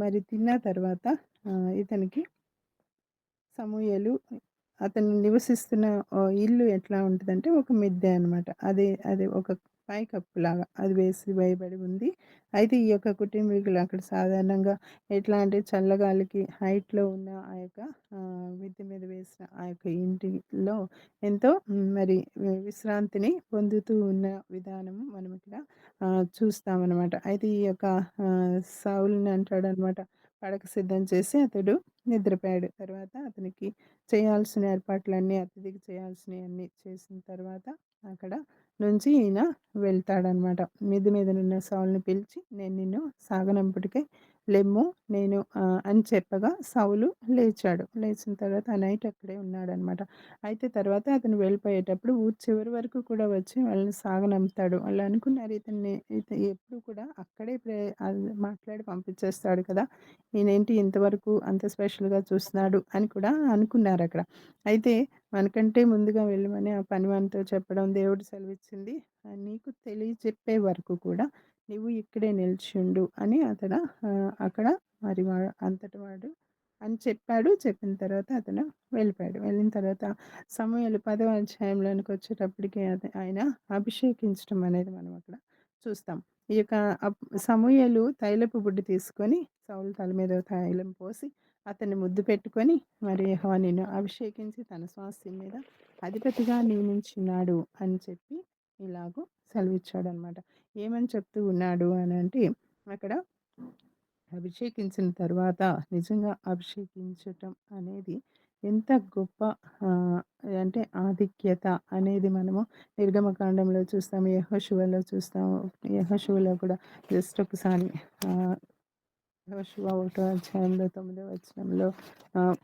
మరి తిన్న తర్వాత ఇతనికి సమూయేలు అతను నివసిస్తున్న ఇల్లు ఎట్లా ఉంటదంటే ఒక మిద్దె అనమాట. అది ఒక పైకప్పులాగా అది వేయబడి ఉంది. అయితే ఈ యొక్క కుటుంబీకులు అక్కడ సాధారణంగా ఎట్లా అంటే చల్లగాలికి హైట్‌లో ఉన్న ఆ యొక్క మిద్దె మీద వేసిన ఆ యొక్క ఇంటిలో ఎంతో మరి విశ్రాంతిని పొందుతూ ఉన్న విధానము మనం ఇక్కడ చూస్తామనమాట. అయితే ఈ యొక్క సౌలుని అంటాడనమాట. పడక సిద్ధం చేసి అతడు నిద్రపోయాడు. తర్వాత అతనికి చేయాల్సిన ఏర్పాట్లన్నీ అతిథికి చేయాల్సినయన్నీ చేసిన తర్వాత అక్కడ నుంచి ఈయన వెళ్తాడనమాట. మిద్దె మీదనున్న సౌలుని పిలిచి, "నేను నిన్ను సాగనంపుటకై లెమ్ము నేను" అని చెప్పగా సౌలు లేచాడు. లేచిన తర్వాత ఆ నైట్ అక్కడే ఉన్నాడనమాట. అయితే తర్వాత అతను వెళ్ళిపోయేటప్పుడు ఊరు చివరి వరకు కూడా వచ్చి వాళ్ళని సాగనంపుతాడు. వాళ్ళు అనుకున్నారు ఎప్పుడు కూడా అక్కడే మాట్లాడి పంపించేస్తాడు కదా! ఈయనేంటి ఇంతవరకు అంత స్పెషల్‌గా చూస్తున్నాడు అని కూడా అనుకున్నారక్కడ. అయితే మనకంటే ముందుగా వెళ్ళమని ఆ పనివానితో చెప్పడం, దేవుడు సెలవిచ్చింది నీకు తెలియచెప్పే వరకు కూడా నువ్వు ఇక్కడే నిల్చుండు అని అక్కడ మరి అంతటి వాడు అని చెప్పాడు. చెప్పిన తర్వాత అతను వెళ్ళిపోయాడు. వెళ్ళిన తర్వాత సమూయేలు 10వ అధ్యాయంలోనికొచ్చేటప్పటికి ఆయన అభిషేకించడం అనేది మనం అక్కడ చూస్తాం. ఈ యొక్క సమూయేలు తైలపు బుడ్డి తీసుకొని సౌలు తల మీద తైలం పోసి అతన్ని ముద్దు పెట్టుకొని మరి యెహోవా నిన్ను అభిషేకించి తన స్వాస్థ్యం మీద అధిపతిగా నియమించున్నాడు అని చెప్పి ఇలాగూ సెలవిచ్చాడనమాట. ఏమని చెప్తూ ఉన్నాడు అని అంటే అక్కడ అభిషేకించిన తర్వాత నిజంగా అభిషేకించటం అనేది ఎంత గొప్ప ఆహ్, అంటే ఆధిక్యత అనేది మనము నిర్గమకాండంలో చూస్తాము. యెహోషువలో చూస్తాము. యెహోషువలో కూడా జస్ట్ ఒకసారి ఆహ్, యెహోషువ ఒకటో అధ్యాయంలో 9వ వచనంలో ఆహ్,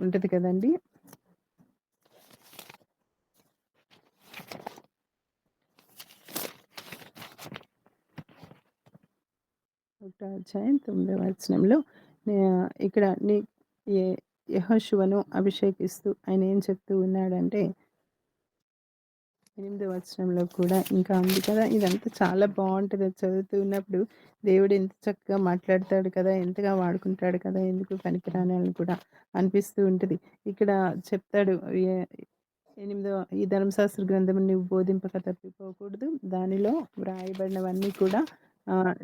ఉంటది కదండీ! ఒకటో అధ్యాయం 9వ వచనంలో ఇక్కడ యె యెహోషువను అభిషేకిస్తూ ఆయన ఏం చెప్తూ ఉన్నాడంటే 8వ వచనంలో కూడా ఇంకా ఉంది కదా! ఇదంతా చాలా బావుంటది. అది చదువుతూ ఉన్నప్పుడు దేవుడు ఎంత చక్కగా మాట్లాడతాడు కదా! ఎంతగా వాడుకుంటాడు కదా! ఎందుకు పనికిరానోళ్ళని కూడా అనిపిస్తూ ఉంటది. ఇక్కడ చెప్తాడు ఎ ఎనిమిదవ ఈ ధర్మశాస్త్ర గ్రంథము నువ్వు బోధింపక తప్పిపోకూడదు. దానిలో వ్రాయబడినవన్నీ కూడా ఆహ్,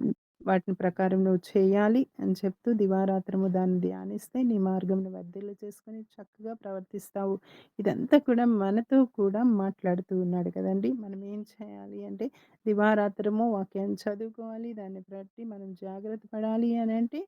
వాటిని ప్రకారం నువ్వు చేయాలి అని చెప్తూ దివారాత్రము దాన్ని ధ్యానిస్తే నీ మార్గమును వర్ధిల్ల చేసుకొని చక్కగా ప్రవర్తిస్తావు. ఇదంతా కూడా మనతో కూడా మాట్లాడుతూ ఉన్నాడు కదండీ! మనం ఏం చేయాలి అంటే దివారాత్రము వాక్యాన్ని చదువుకోవాలి. దాన్ని బట్టి మనం జాగ్రత్త పడాలి అనంటే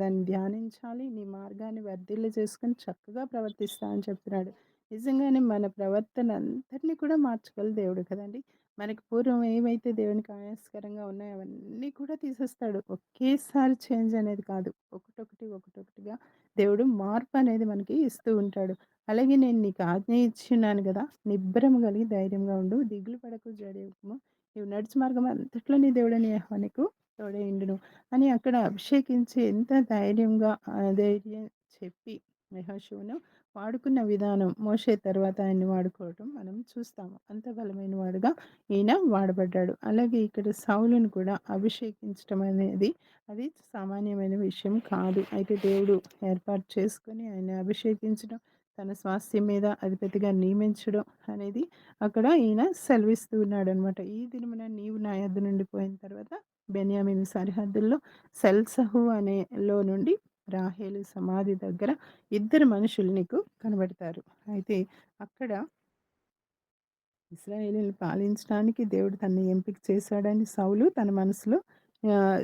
దాన్ని ధ్యానించాలి. నీ మార్గాన్ని వర్ధిల్ల చేసుకొని చక్కగా ప్రవర్తిస్తా అని చెప్తున్నాడు. నిజంగానే మన ప్రవర్తన అంతటిని కూడా మార్చగల దేవుడు కదండీ! మనకి పూర్వం ఏవైతే దేవునికి ఆయాస్కరంగా ఉన్నాయో అవన్నీ కూడా తీసేస్తాడు. ఒకేసారి చేంజ్ అనేది కాదు. ఒకటొకటిగా దేవుడు మార్పనేది మనకి ఇస్తూ ఉంటాడు. అలాగే నేను నీకు ఆజ్ఞ ఇచ్చున్నాను గదా! నిబ్బరము కలిగి ధైర్యంగా ఉండు. దిగులు పడకు, జడియకుము. నీవు నడుచు మార్గం అంతట్లో నీ దేవుడైన యెహోవా నీకు తోడేయుండును అని అక్కడ అభిషేకించి ఎంత ధైర్యంగా ధైర్యం చెప్పి యెహోషువను వాడుకున్న విధానం మోషే తర్వాత ఆయన్ని వాడుకోవటం మనం చూస్తాము. అంత బలమైన వాడుగా ఈయన వాడబడ్డాడు. అలాగే ఇక్కడ సౌలును కూడా అభిషేకించటం అనేది అది సామాన్యమైన విషయం కాదు. అయితే దేవుడు ఏర్పాటు చేసుకొని ఆయన్ని అభిషేకించడం, తన స్వాస్థ్యం మీద అధిపతిగా నియమించడం అనేది అక్కడ ఈయన సెలవిస్తూ ఉన్నాడనమాట. ఈ దినమున నీవు నా యొద్ద నుండి పోయిన తర్వాత బెన్యామీను సరిహద్దుల్లో సెల్సహు అనే లో నుండి రాహేలు సమాధి దగ్గర ఇద్దరు మనుషులు నీకు కనబడతారు. అయితే అక్కడ ఇశ్రాయేలుని పాలించడానికి దేవుడు తనని ఎంపిక చేశాడని సౌలు తన మనసులో ఆహ్,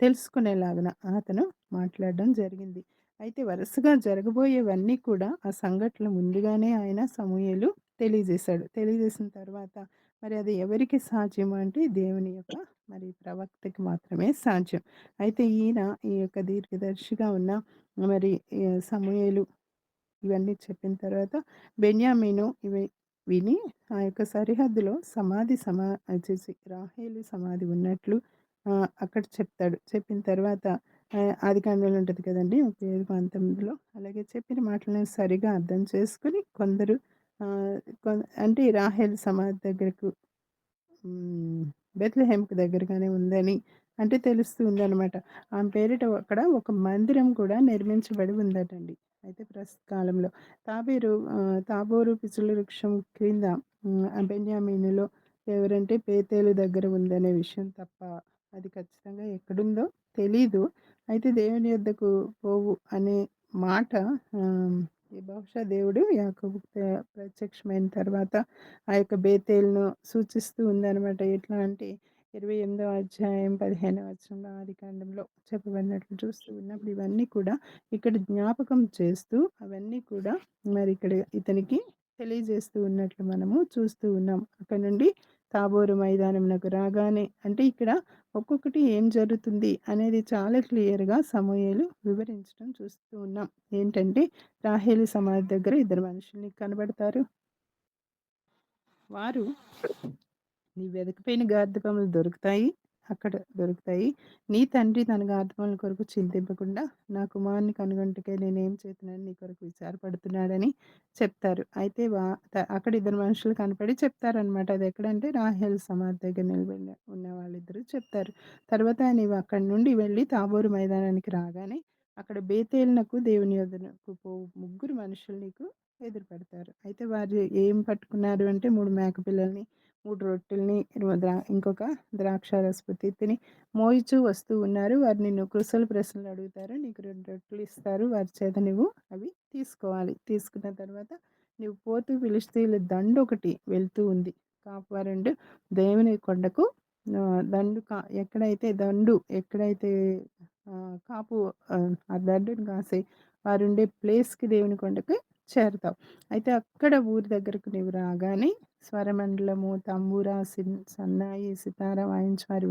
తెలుసుకునేలాగున అతను మాట్లాడడం జరిగింది. అయితే వరుసగా జరగబోయేవన్నీ కూడా ఆ సంఘటనలు ముందుగానే ఆయన సమూయేలు తెలియజేశాడు. తెలియజేసిన తర్వాత మరి అది ఎవరికి సాధ్యం అంటే దేవుని యొక్క మరి ప్రవక్తకి మాత్రమే సాధ్యం. అయితే ఈయన ఈ యొక్క దీర్ఘదర్శిగా ఉన్న మరి సమూయేలు ఇవన్నీ చెప్పిన తర్వాత బెన్యామీను విని ఆ యొక్క సరిహద్దులో చేసి రాహేలు సమాధి ఉన్నట్లు అక్కడ చెప్తాడు. చెప్పిన తర్వాత ఆదికాండంలో ఉంటది కదండీ! 37, 19లో అలాగే చెప్పిన మాటలను సరిగా అర్థం చేసుకొని కొందరు ఆహ్, అంటే రాహేలు సమాధి దగ్గరకు బెత్లెహేమ్‌కి దగ్గరగానే ఉందని అంటే తెలుస్తూ ఉందనమాట. ఆమె పేరిట అక్కడ ఒక మందిరం కూడా నిర్మించబడి ఉందటండి. అయితే ప్రస్తుత కాలంలో తాబోరు పిచ్చుల వృక్షం క్రింద బెన్యామీనులో ఎవరంటే బేతేలు దగ్గర ఉందనే విషయం తప్ప అది ఖచ్చితంగా ఎక్కడుందో తెలీదు. అయితే దేవుని యొద్దకు పోవు అనే మాట ఆహ్, బహుశా దేవుడు యాకోబుకు ప్రత్యక్షమైన తర్వాత ఆ యొక్క బేతేలును సూచిస్తూ ఉందనమాట. ఎట్లా అంటే 28వ అధ్యాయం 15వ వచనంలో ఆదికాండంలో చెప్పబడినట్లు చూస్తూ ఉన్నప్పుడు ఇవన్నీ కూడా ఇక్కడ జ్ఞాపకం చేస్తూ అవన్నీ కూడా మరి ఇక్కడ ఇతనికి తెలియజేస్తూ ఉన్నట్లు మనము చూస్తూ ఉన్నాం. అక్కడ నుండి తాబోరు మైదానమునకు రాగానే అంటే ఇక్కడ ఒక్కొక్కటి ఏం జరుగుతుంది అనేది చాలా క్లియర్‌గా సమూయేలు వివరించడం చూస్తూ ఉన్నాం. ఏంటంటే రాహేలు సమాధి దగ్గర ఇద్దరు మనుషులు నీకు కనబడతారు. వారు నీ వెదకిపోయిన గాడిదపములు దొరుకుతాయి. అక్కడ దొరుకుతాయి. నీ తండ్రి తన గాడిదపముల కొరకు చింతింపకుండా నా కుమారుని కనుగొనుటకై నేనేం చేతునని నీ కొరకు విచారపడుతున్నాడని చెప్తారు. అయితే అక్కడ ఇద్దరు మనుషులు కనపడి చెప్తారనమాట. అదెక్కడంటే రాహేల్ సమాధి దగ్గర నిలబడి ఉన్న వాళ్ళిద్దరూ చెప్తారు. తర్వాత నీవు అక్కడి నుండి వెళ్ళి తాబోరు మైదానానికి రాగానే అక్కడ బేతేలునకు దేవుని యొద్దకు పోవు ముగ్గురు మనుషులు నీకు ఎదురుపడతారు. అయితే వారు ఏం పట్టుకున్నారు అంటే 3 మేకపిల్లల్ని 3 రొట్టెల్ని ఇంకొక ద్రాక్షారసపు తిత్తిని మోయిచూ వస్తూ ఉన్నారు. వారు నిన్ను కుశల ప్రశ్నలు అడుగుతారు. నీకు 2 రొట్టెలు ఇస్తారు. వారి చేత నువ్వు అవి తీసుకోవాలి. తీసుకున్న తర్వాత నువ్వు పోతూ ఫిలిష్తీయుల దండొకటి వెళ్తూ ఉంది. కాపువారుండు దేవుని కొండకు ఎక్కడైతే కాపు ఆ దండును కాసే వారుండే ప్లేస్‌కి దేవుని కొండకి చేరతావు. అయితే అక్కడ ఊరి దగ్గరకు నీవు రాగానే స్వరమండలము, తంబూర, సన్నాయి, సితార వాయించేవారు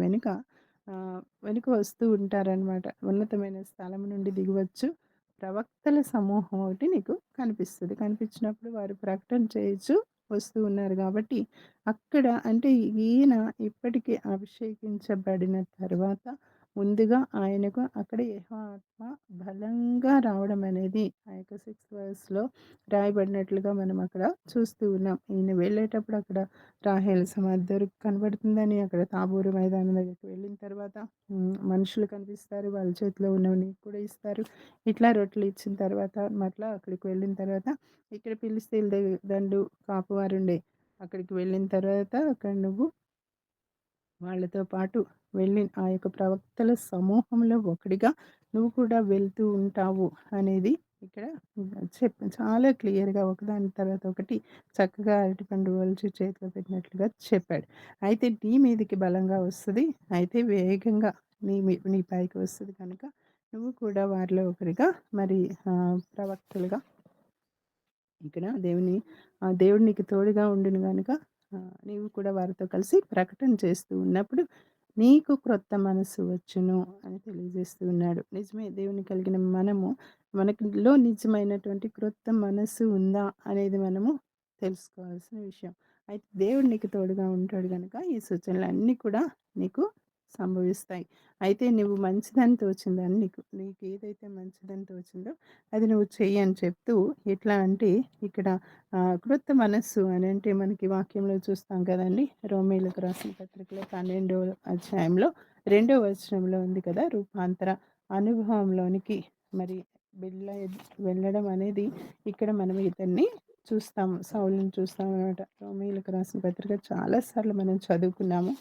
వెనుక వస్తూ ఉంటారనమాట. ఉన్నతమైన స్థలం నుండి దిగివచ్చు. ప్రవక్తల సమూహం ఒకటి నీకు కనిపిస్తది. కనిపించినప్పుడు వారు ప్రకటన చేయొచ్చు వస్తూ ఉన్నారు గాబట్టి, అక్కడ అంటే ఈయన ఇప్పటికి అభిషేకించబడిన తర్వాత ముందుగా ఆయనకు అక్కడ యెహోవా ఆత్మ బలంగా రావడం అనేది ఆ యొక్క 6th వర్స్‌లో రాయబడినట్లుగా మనం అక్కడ చూస్తూ ఉన్నాం. ఈయన వెళ్ళేటప్పుడు అక్కడ రాహేల్ సమాధి కనబడుతుందని అక్కడ తాబోరు మైదానం దగ్గరికి వెళ్ళిన తర్వాత మనుషులు కనిపిస్తారు. వాళ్ళ చేతిలో ఉన్నవి నీకు కూడా ఇస్తారు. ఇట్లా రొట్టెలు ఇచ్చిన తర్వాత మరలా అక్కడికి వెళ్ళిన తర్వాత ఇక్కడ ఫిలిష్తీయుల దండు కాపువారుండే అక్కడికి వెళ్ళిన తర్వాత అక్కడ నువ్వు వాళ్ళతో పాటు వెళ్ళి ఆ యొక్క ప్రవక్తల సమూహంలో ఒకడిగా నువ్వు కూడా వెళ్తూ ఉంటావు అనేది ఇక్కడ చాలా క్లియర్‌గా ఒకదాని తర్వాత ఒకటి చక్కగా అరటిపండు ఒలిచి చేతిలో పెట్టినట్లుగా చెప్పాడు. అయితే నీ మీదకి బలంగా వస్తది. అయితే వేగంగా నీ పైకి వస్తది కనుక నువ్వు కూడా వారిలో ఒకరిగా మరి ప్రవక్తలుగా ఇక్కడ దేవుడు నీకు తోడుగా ఉండును గనుక నీవు కూడా వారితో కలిసి ప్రకటన చేస్తూ ఉన్నప్పుడు నీకు క్రొత్త మనస్సు వచ్చును అని తెలియజేస్తూ ఉన్నాడు. నిజమే దేవుని కలిగిన మనకిలో నిజమైనటువంటి క్రొత్త మనస్సు ఉందా అనేది మనము తెలుసుకోవాల్సిన విషయం. అయితే దేవుడు నీకు తోడుగా ఉంటాడు గనుక ఈ సూచనలన్నీ కూడా నీకు సంభవిస్తాయి. అయితే నువ్వు మంచిదని తోచిందని నీకేదైతే మంచిదని తోచిందో అది నువ్వు చెయ్యి అని చెప్తూ ఎట్లా అంటే ఇక్కడ క్రొత్త మనస్సు అని అంటే మనకి వాక్యంలో చూస్తాం కదండీ! రోమీయులకు రాసిన పత్రికలో 12వ అధ్యాయంలో 2వ వచనంలో ఉంది కదా! రూపాంతర అనుభవంలోనికి మరి వెళ్ళ వెళ్ళడం అనేది ఇక్కడ మనం ఇతన్ని చూస్తాము. సౌలుని చూస్తామనమాట. రోమీయులకు రాసిన పత్రిక చాలా సార్లు మనం చదువుకున్నాము.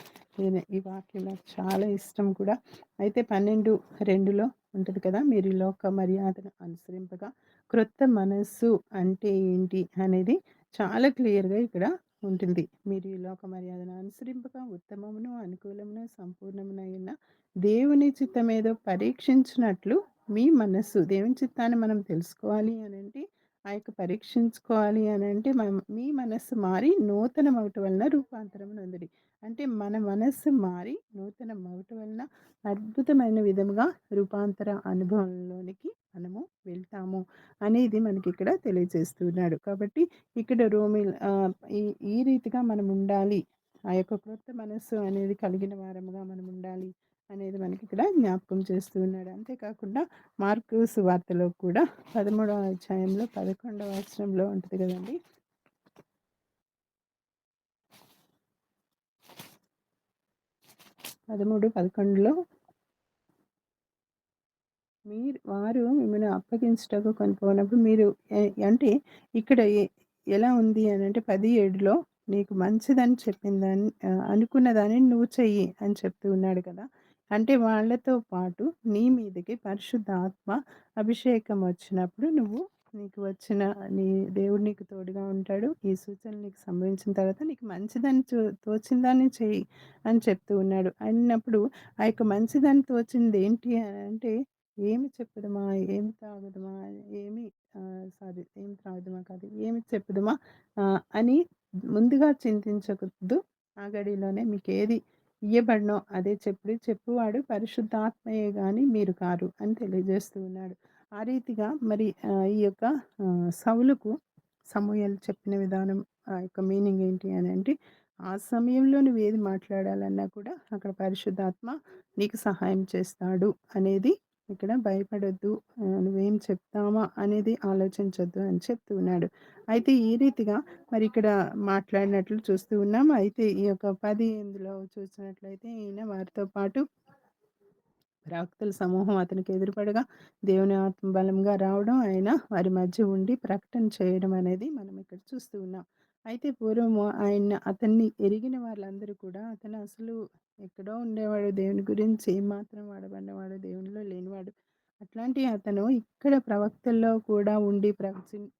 ఈ వాక్యం నాకు చాలా ఇష్టం కూడా. అయితే 12:2లో ఉంటది కదా! మీరు ఈ లోక మర్యాదను అనుసరింపగా క్రొత్త మనస్సు అంటే ఏంటి అనేది చాలా క్లియర్‌గా ఇక్కడ ఉంటుంది. మీరు ఈ లోక మర్యాదను అనుసరింపగా ఉత్తమమును, అనుకూలమును, సంపూర్ణమునైన దేవుని చిత్తమేదో పరీక్షించినట్లు మీ మనస్సు దేవుని చిత్తాన్ని మనం తెలుసుకోవాలి అనంటే ఆ యొక్క పరీక్షించుకోవాలి అనంటే మీ మనస్సు మారి నూతన మగుట వలన రూపాంతరం నొందుడి. అంటే మన మనస్సు మారి నూతన మగుట వలన అద్భుతమైన విధముగా రూపాంతర అనుభవంలోనికి మనము వెళ్తాము అనేది మనకి ఇక్కడ తెలియజేస్తున్నాడు. కాబట్టి ఇక్కడ ఈ ఈ రీతిగా మనం ఉండాలి. ఆ యొక్క క్రొత్త మనస్సు అనేది కలిగిన వారముగా మనం ఉండాలి అనేది మనకి ఇక్కడ జ్ఞాపకం చేస్తూ ఉన్నాడు. అంతేకాకుండా మార్కు సువార్తలో కూడా 13వ అధ్యాయంలో 11వ వచనంలో ఉంటది కదండీ! 13, 11లో వారు మిమ్మల్ని అప్పగించుటకు కొనిపోయినప్పుడు మీరు అంటే ఇక్కడ ఎలా ఉంది అనంటే 17లో నీకు మంచిదని చెప్పిందని అనుకున్న దానిని నువ్వు చెయ్యి అని చెప్తూ ఉన్నాడు కదా! అంటే వాళ్ళతో పాటు నీ మీదకి పరిశుద్ధాత్మ అభిషేకం వచ్చినప్పుడు నీకు వచ్చిన నీ దేవుడు నీకు తోడుగా ఉంటాడు. ఈ సూచనలు నీకు సంభవించిన తర్వాత నీకు మంచిదని తోచిన దాన్ని చెయ్యి అని చెప్తూ ఉన్నాడు. అన్నప్పుడు ఆ యొక్క మంచిదని తోచింది ఏంటి అనంటే ఏమి చెప్పుదుమా? ఏమి తాగుదుమా? ఏమి ఏమి త్రాగుదుమా కాదు. ఏమి చెప్పుదుమా? అని ముందుగా చింతించకొద్దు. ఆ గడియలోనే మీకేది ఇయ్యబడినో అదే చెప్పుడి. చెప్పువాడు పరిశుద్ధాత్మయే గాని మీరు కారు అని తెలియజేస్తూ ఉన్నాడు. ఆ రీతిగా మరి ఈ యొక్క సౌలుకు సమూయేలు చెప్పిన విధానం ఆ యొక్క మీనింగ్ ఏంటి అనంటే, ఆ సమయంలో నువ్వేది మాట్లాడాలన్నా కూడా అక్కడ పరిశుద్ధాత్మ నీకు సహాయం చేస్తాడు అనేది ఇక్కడ భయపడొద్దు. నువ్వేం చెప్తామా అనేది ఆలోచించొద్దు అని చెప్తూ ఉన్నాడు. అయితే ఈ రీతిగా మరి ఇక్కడ మాట్లాడినట్లు చూస్తూ ఉన్నాం. అయితే ఈ యొక్క 18లో చూసినట్లయితే ఈయన వారితో పాటు ప్రవక్తల సమూహం అతనికి ఎదురుపడగా దేవుని ఆత్మ బలంగా రావడం, ఆయన వారి మధ్య ఉండి ప్రకటన చేయడం అనేది మనం ఇక్కడ చూస్తూ ఉన్నాం. అయితే పూర్వము అతన్ని ఎరిగిన వాళ్ళందరూ కూడా అతను అసలు ఎక్కడో ఉండేవాడు. దేవుని గురించి ఏమాత్రం వాడబడినవాడు, దేవునిలో లేనివాడు. అట్లాంటి అతను ఇక్కడ ప్రవక్తల్లో కూడా ఉండి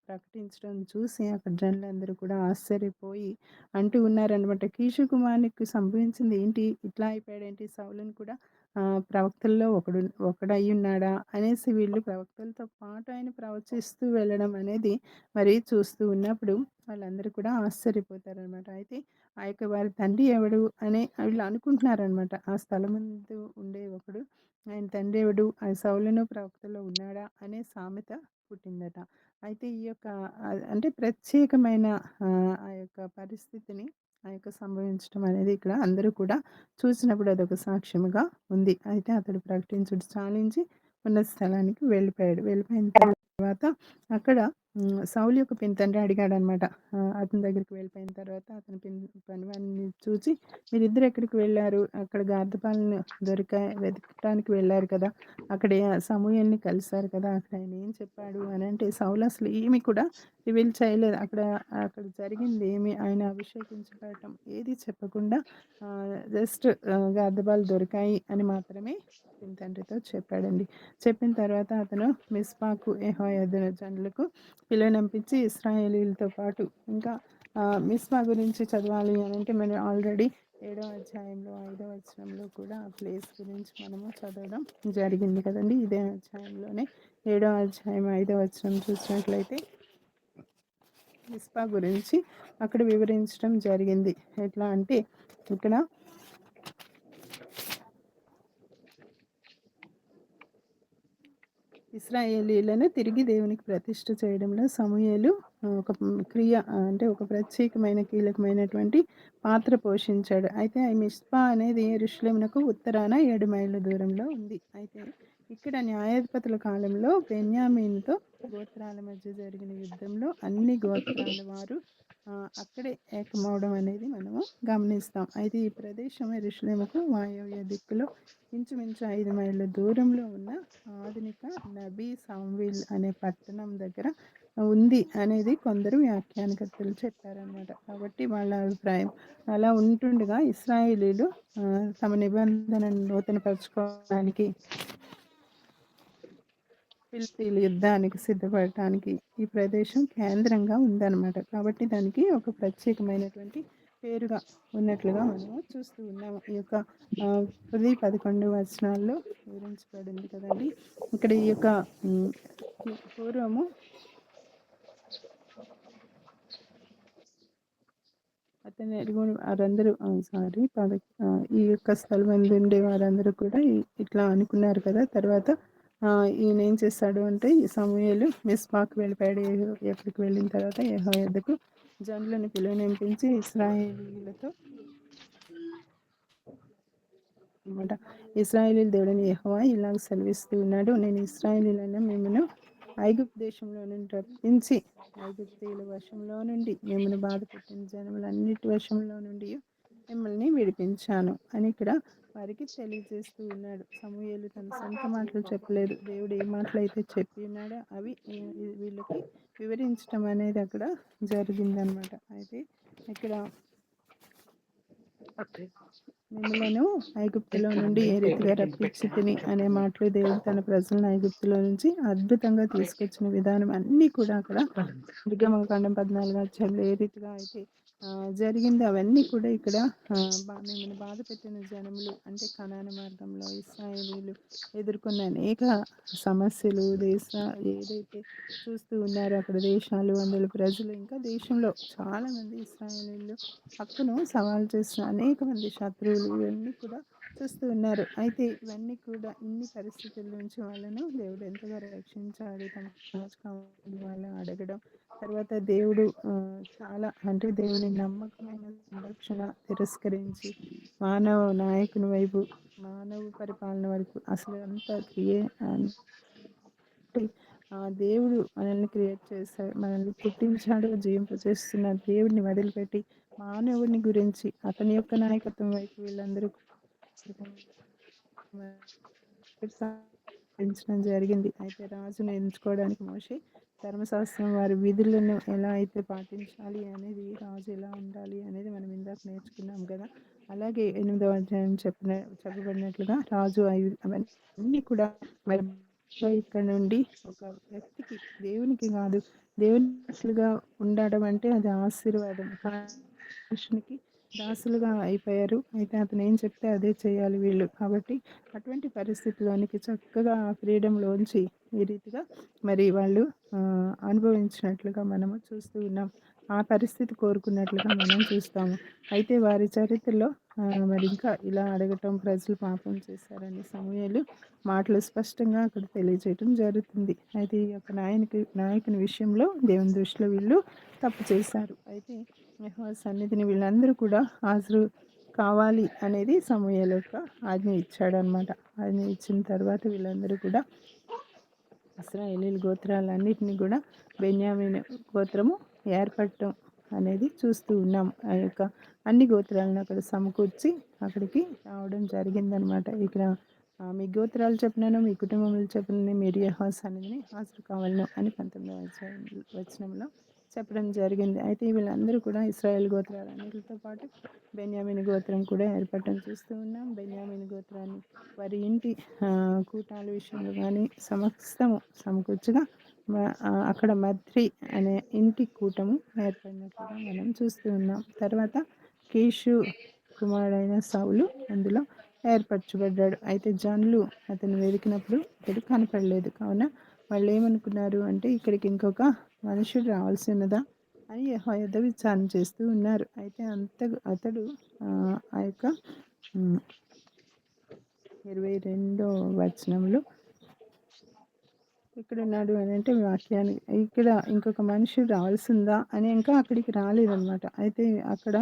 ప్రకటించడం చూసి అక్కడ జనులందరూ కూడా ఆశ్చర్యపోయి అంటూ ఉన్నారనమాట. కీషు కుమారునికి సంభవించింది ఏంటి? ఇట్లా అయిపోయాడేంటి? సౌలుని కూడా ప్రవక్తల్లో ఒకడయ్యున్నాడా అనేసి వీళ్ళు ప్రవక్తలతో పాటు ఆయన ప్రవచిస్తూ వెళ్ళడం అనేది మరి చూస్తూ ఉన్నప్పుడు వాళ్ళందరూ కూడా ఆశ్చర్యపోతారనమాట. అయితే ఆ యొక్క వారి తండ్రి ఎవడు అని వీళ్ళు అనుకుంటున్నారనమాట. ఆ స్థలం ముందు ఉండే ఒకడు ఆయన తండ్రి ఎవడు? ఆ సౌలును ప్రవక్తల్లో ఉన్నాడా? అనే సామెత పుట్టిందట. అయితే ఈ యొక్క అంటే ప్రత్యేకమైన ఆ యొక్క పరిస్థితిని ఆ యొక్క సంభవించడం అనేది ఇక్కడ అందరూ కూడా చూసినప్పుడు అదొక సాక్ష్యముగా ఉంది. అయితే అతడు ప్రకటించుట చాలించి ఉన్న స్థలానికి వెళ్ళిపోయాడు. వెళ్ళిపోయిన తర్వాత అక్కడ సౌలు యొక్క పినతండ్రి అడిగాడనమాట. అతని దగ్గరికి వెళ్ళిపోయిన తర్వాత అతని పనివాడిని చూచి మీరిద్దరు ఎక్కడికి వెళ్లారు? అక్కడ గాడిదపాలను వెతకటానికి వెళ్లారు కదా! అక్కడ సమూయేలుని కలిసారు కదా! అక్కడ ఆయన ఏం చెప్పాడు అనంటే సౌలు అసలు ఏమి కూడా రివీల్ చేయలేదు. అక్కడ జరిగింది ఏమి ఆయన అభిషేకించబడటం ఏది చెప్పకుండా జస్ట్ గాడిదపాలు దొరికాయి అని మాత్రమే తండ్రితో చెప్పాడండి. చెప్పిన తర్వాత అతను మిస్పాకు యెహోయాదా జనులకు పిలువనంపించి ఇశ్రాయేలీయులతో పాటు ఇంకా మిస్పా గురించి చదవాలి అనంటే మనం ఆల్రెడీ 7వ అధ్యాయంలో 5వ వచనంలో కూడా ఆ ప్లేస్ గురించి మనము చదవడం జరిగింది కదండీ! ఇదే అధ్యాయంలోనే 7వ అధ్యాయం 5వ వచనం చూసినట్లయితే మిస్పా గురించి అక్కడ వివరించడం జరిగింది. ఎట్లా అంటే ఇక్కడ ఇశ్రాయేలీయులను తిరిగి దేవునికి ప్రతిష్ఠ చేయడంలో సమూయేలు ఒక క్రియ అంటే ఒక ప్రత్యేకమైన కీలకమైనటువంటి పాత్ర పోషించాడు. అయితే ఈ మిస్పా అనేది యెరూషలేమునకు ఉత్తరాన 7 మైళ్ళ దూరంలో ఉంది. అయితే ఇక్కడ న్యాయాధిపతుల కాలంలో బెన్యామీనుతో గోత్రాల మధ్య జరిగిన యుద్ధంలో అన్ని గోత్రాల వారు అక్కడే ఏకమవడం అనేది మనము గమనిస్తాం. అయితే ఈ ప్రదేశం యెరూషలేముకు వాయవ్య దిక్కులో ఇంచుమించు 5 మైళ్ళ దూరంలో ఉన్న ఆధునిక నబీ సామ్వీల్ అనే పట్టణం దగ్గర ఉంది అనేది కొందరు వ్యాఖ్యానకర్తలు చెప్పారనమాట. కాబట్టి వాళ్ళ అభిప్రాయం. అలా ఉంటుండగా ఇశ్రాయేలీలు తమ నిబంధనను నూతనపరుచుకోవడానికి ఫిలిస్తీన్ల యుద్ధానికి సిద్ధపడటానికి ఈ ప్రదేశం కేంద్రంగా ఉందన్నమాట. కాబట్టి దానికి ఒక ప్రత్యేకమైనటువంటి పేరుగా ఉన్నట్లుగా మనము చూస్తూ ఉన్నాము. ఈ యొక్క 10, 11 వచనాల్లో వివరించబడింది కదండి. ఇక్కడ ఈ యొక్క పూర్వము అతని ఎరుగుని వారందరూ ఈ యొక్క స్థలం మంది ఉండే వారందరూ కూడా ఇట్లా అనుకున్నారు కదా. తర్వాత ఈయన ఏం చేస్తాడు అంటే ఈ సమూయేలు మిస్పాకు వెళ్ళిపోయాడు. ఎక్కడికి వెళ్ళిన తర్వాత యెహోయాదాకు జనులను పిలువనంపించి ఇశ్రాయేలీయులతో అనమాట. ఇశ్రాయేలీయుల దేవుడైన యెహోవా ఇలాగ సెలవిస్తూ ఉన్నాడు, నేను ఇశ్రాయేలీయులైన మిమ్మల్ని ఐగుప్తు దేశంలో నుండి రప్పించి ఐగుప్తీయుల వశంలో నుండి మిమ్మల్ని బాధ పెట్టిన జనములన్నిటి వశంలో నుండి మిమ్మల్ని విడిపించాను అని ఇక్కడ వారికి తెలియజేస్తూ ఉన్నాడు. సమూయేలు తన సొంత మాటలు చెప్పలేదు. దేవుడు ఏ మాటలు అయితే చెప్పి ఉన్నాడో అవి వీళ్ళకి వివరించడం అనేది అక్కడ జరిగిందనమాట. అయితే ఇక్కడ మిమ్మలను ఐగుప్తులో నుండి ఏ రీతిగా రప్పించి తిని అనే మాటలు దేవుడు తన ప్రజలను ఐగుప్తులో నుంచి అద్భుతంగా తీసుకొచ్చిన విధానం అన్నీ కూడా అక్కడ నిర్గమకాండం 14 అధ్యాయంలో ఏ రీతిగా అయితే జరిగింది అవన్నీ కూడా ఇక్కడ మిమ్మల్ని బాధ పెట్టిన జనములు అంటే కనాన మార్గంలో ఇశ్రాయేలీలు ఎదుర్కొన్న అనేక సమస్యలు ఏదైతే చూస్తూ ఉన్నారో అక్కడ దేశాలు అందులో ప్రజలు ఇంకా దేశంలో చాలామంది ఇశ్రాయేలీలు హక్కును సవాల్ చేసిన అనేక మంది శత్రువులు ఇవన్నీ కూడా చూస్తూ ఉన్నారు. అయితే ఇవన్నీ కూడా ఇన్ని పరిస్థితుల నుంచి వాళ్ళను దేవుడు ఎంతగా రక్షించాడు తమ వాళ్ళు అడగడం. తర్వాత దేవుడు చాలా అంటే దేవుని నమ్మకమైన సంరక్షణ తిరస్కరించి మానవ నాయకుని వైపు మానవ పరిపాలన వరకు అసలు అంత దేవుడు మనల్ని క్రియేట్ చేశాడు, మనల్ని పుట్టించాడు, జీవింపజేస్తున్న దేవుడిని వదిలిపెట్టి మానవుని గురించి అతని యొక్క నాయకత్వం వైపు వీళ్ళందరూ పెంచడం జరిగింది. అయితే రాజును ఎంచుకోవడానికి మోషే ధర్మశాస్త్రం వారి విధులను ఎలా అయితే పాటించాలి అనేది రాజు ఎలా ఉండాలి అనేది మనం ఇందాక నేర్చుకున్నాం కదా. అలాగే 8వ అధ్యాయం చెప్పబడినట్లుగా రాజు అవన్నీ కూడా మరి ఇక్కడ నుండి ఒక వ్యక్తికి దేవునికి కాదు దేవునిగా ఉండడం అంటే అది ఆశీర్వాదం. మనుషునికి దాసులుగా అయిపోయారు. అయితే అతను ఏం చెప్తే అదే చేయాలి వీళ్ళు. కాబట్టి అటువంటి పరిస్థితిలోనికి చక్కగా ఫ్రీడంలోంచి ఈ రీతిగా మరి వాళ్ళు అనుభవించినట్లుగా మనము చూస్తూ ఉన్నాం. ఆ పరిస్థితి కోరుకున్నట్లుగా మనం చూస్తాము. అయితే వారి చరిత్రలో మరి ఇంకా ఇలా అడగటం ప్రజలు పాపం చేశారని సమూయేలు మాటలు స్పష్టంగా అక్కడ తెలియజేయటం జరుగుతుంది. అయితే ఈ యొక్క నాయకుని విషయంలో దేవుని దృష్టిలో వీళ్ళు తప్పు చేశారు. అయితే యెహోవా సన్నిధిని వీళ్ళందరూ కూడా హాజరు కావాలి అనేది సమూయేలు యొక్క ఆజ్ఞ ఇచ్చాడనమాట. ఆజ్ఞ ఇచ్చిన తర్వాత వీళ్ళందరూ కూడా ఇశ్రాయేలీయుల గోత్రాలన్నిటినీ కూడా బెన్యామీను గోత్రము ఏర్పడటం అనేది చూస్తూ ఉన్నాం. ఆ యొక్క అన్ని గోత్రాలను అక్కడ సమకూర్చి అక్కడికి రావడం జరిగిందనమాట. ఇక్కడ మీ గోత్రాలు చెప్పినాను, మీ కుటుంబంలో చెప్పిన మీరు యెహోవా సన్నిధిని హాజరు కావాలను అని 19వ వచనంలో చెప్పడం జరిగింది. అయితే వీళ్ళందరూ కూడా ఇశ్రాయేల్ గోత్రాలన్నిటితో పాటు బెన్యామీను గోత్రం కూడా ఏర్పడటం చూస్తూ ఉన్నాం. బెన్యామీను గోత్రాన్ని వారి ఇంటి కూటాల విషయంలో కానీ సమస్తము సమకూర్చగా అక్కడ మద్రి అనే ఇంటి కూటము ఏర్పడినట్లుగా మనం చూస్తూ ఉన్నాం. తర్వాత కీషు కుమారుడైన సౌలు అందులో ఏర్పరచబడ్డాడు. అయితే జనులు అతను వెతికినప్పుడు అతడు కనపడలేదు. కావున వాళ్ళు ఏమనుకున్నారు అంటే ఇక్కడికి ఇంకొక మనుషుడు రావాల్సి ఉన్నదా అని యెహోవా విచారణ చేస్తూ ఉన్నారు. అయితే అతడు ఆ యొక్క 22వ వచనంలో ఎక్కడున్నాడు అని అంటే వాక్యాన్ని ఇక్కడ ఇంకొక మనిషి రావాల్సిందా అని ఇంకా అక్కడికి రాలేదనమాట. అయితే అక్కడ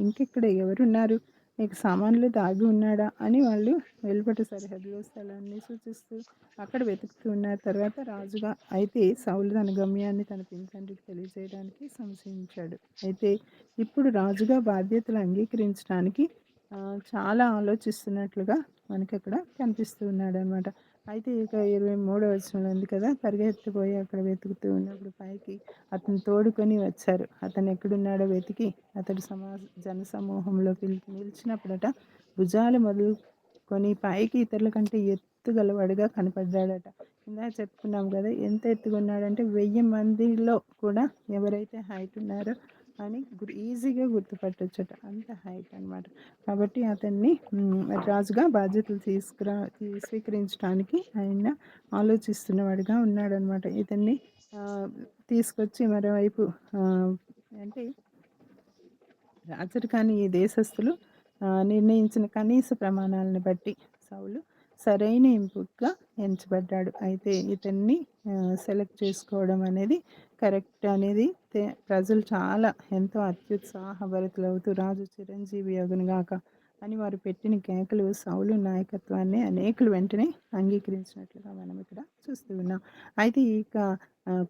ఇంకెక్కడ ఎవరున్నారు? నీకు సామాన్లు దాగి ఉన్నాడా? అని వాళ్ళు వెలుపట సరిహద్దులో స్థలాన్ని సూచిస్తూ అక్కడ వెతుకుతూ ఉన్నారు. తర్వాత రాజుగా అయితే సౌలు తన గమ్యాన్ని తన తండ్రికి తెలియజేయడానికి సంశయించాడు. అయితే ఇప్పుడు రాజుగా బాధ్యతలు అంగీకరించడానికి చాలా ఆలోచిస్తున్నట్లుగా మనకక్కడ కనిపిస్తూ ఉన్నాడనమాట. అయితే ఇక 23వ వచనంలో ఉంది కదా! పరిగెత్తిపోయి అక్కడ వెతుకుతూ ఉన్నప్పుడు పైకి అతన్ని తోడుకొని వచ్చారు. అతను ఎక్కడున్నాడో వెతికి అతడు జనసమూహంలో నిలిచినప్పుడట భుజాలు మొదలుకొని పైకి ఇతరుల కంటే ఎత్తుగలవాడుగా కనపడ్డాడట. ఇందాక చెప్పుకున్నాం కదా! ఎంత ఎత్తుగున్నాడంటే 1000 మందిలో కూడా ఎవరైతే హైట్ ఉన్నారో అని ఈజీగా గుర్తుపట్టొచ్చట. అంత హైట్ అనమాట. కాబట్టి అతన్ని రాజుగా బాధ్యతలు స్వీకరించడానికి ఆయన ఆలోచిస్తున్నవాడిగా ఉన్నాడనమాట. ఇతన్ని తీసుకొచ్చి మరోవైపు అంటే రాజరికాన్ని ఈ దేశస్థులు నిర్ణయించిన కనీస ప్రమాణాలను బట్టి సౌలు సరైన ఎంపికగా ఎంచబడ్డాడు. అయితే ఇతన్ని సెలెక్ట్ చేసుకోవడం అనేది కరెక్ట్ అనేది ప్రజలు చాలా ఎంతో అత్యుత్సాహభరితులవుతూ రాజు చిరంజీవి అగునుగాక అని వారు పెట్టిన కేకలు సౌలు నాయకత్వాన్ని అనేకులు వెంటనే అంగీకరించినట్లుగా మనం ఇక్కడ చూస్తూ ఉన్నాం. అయితే ఇక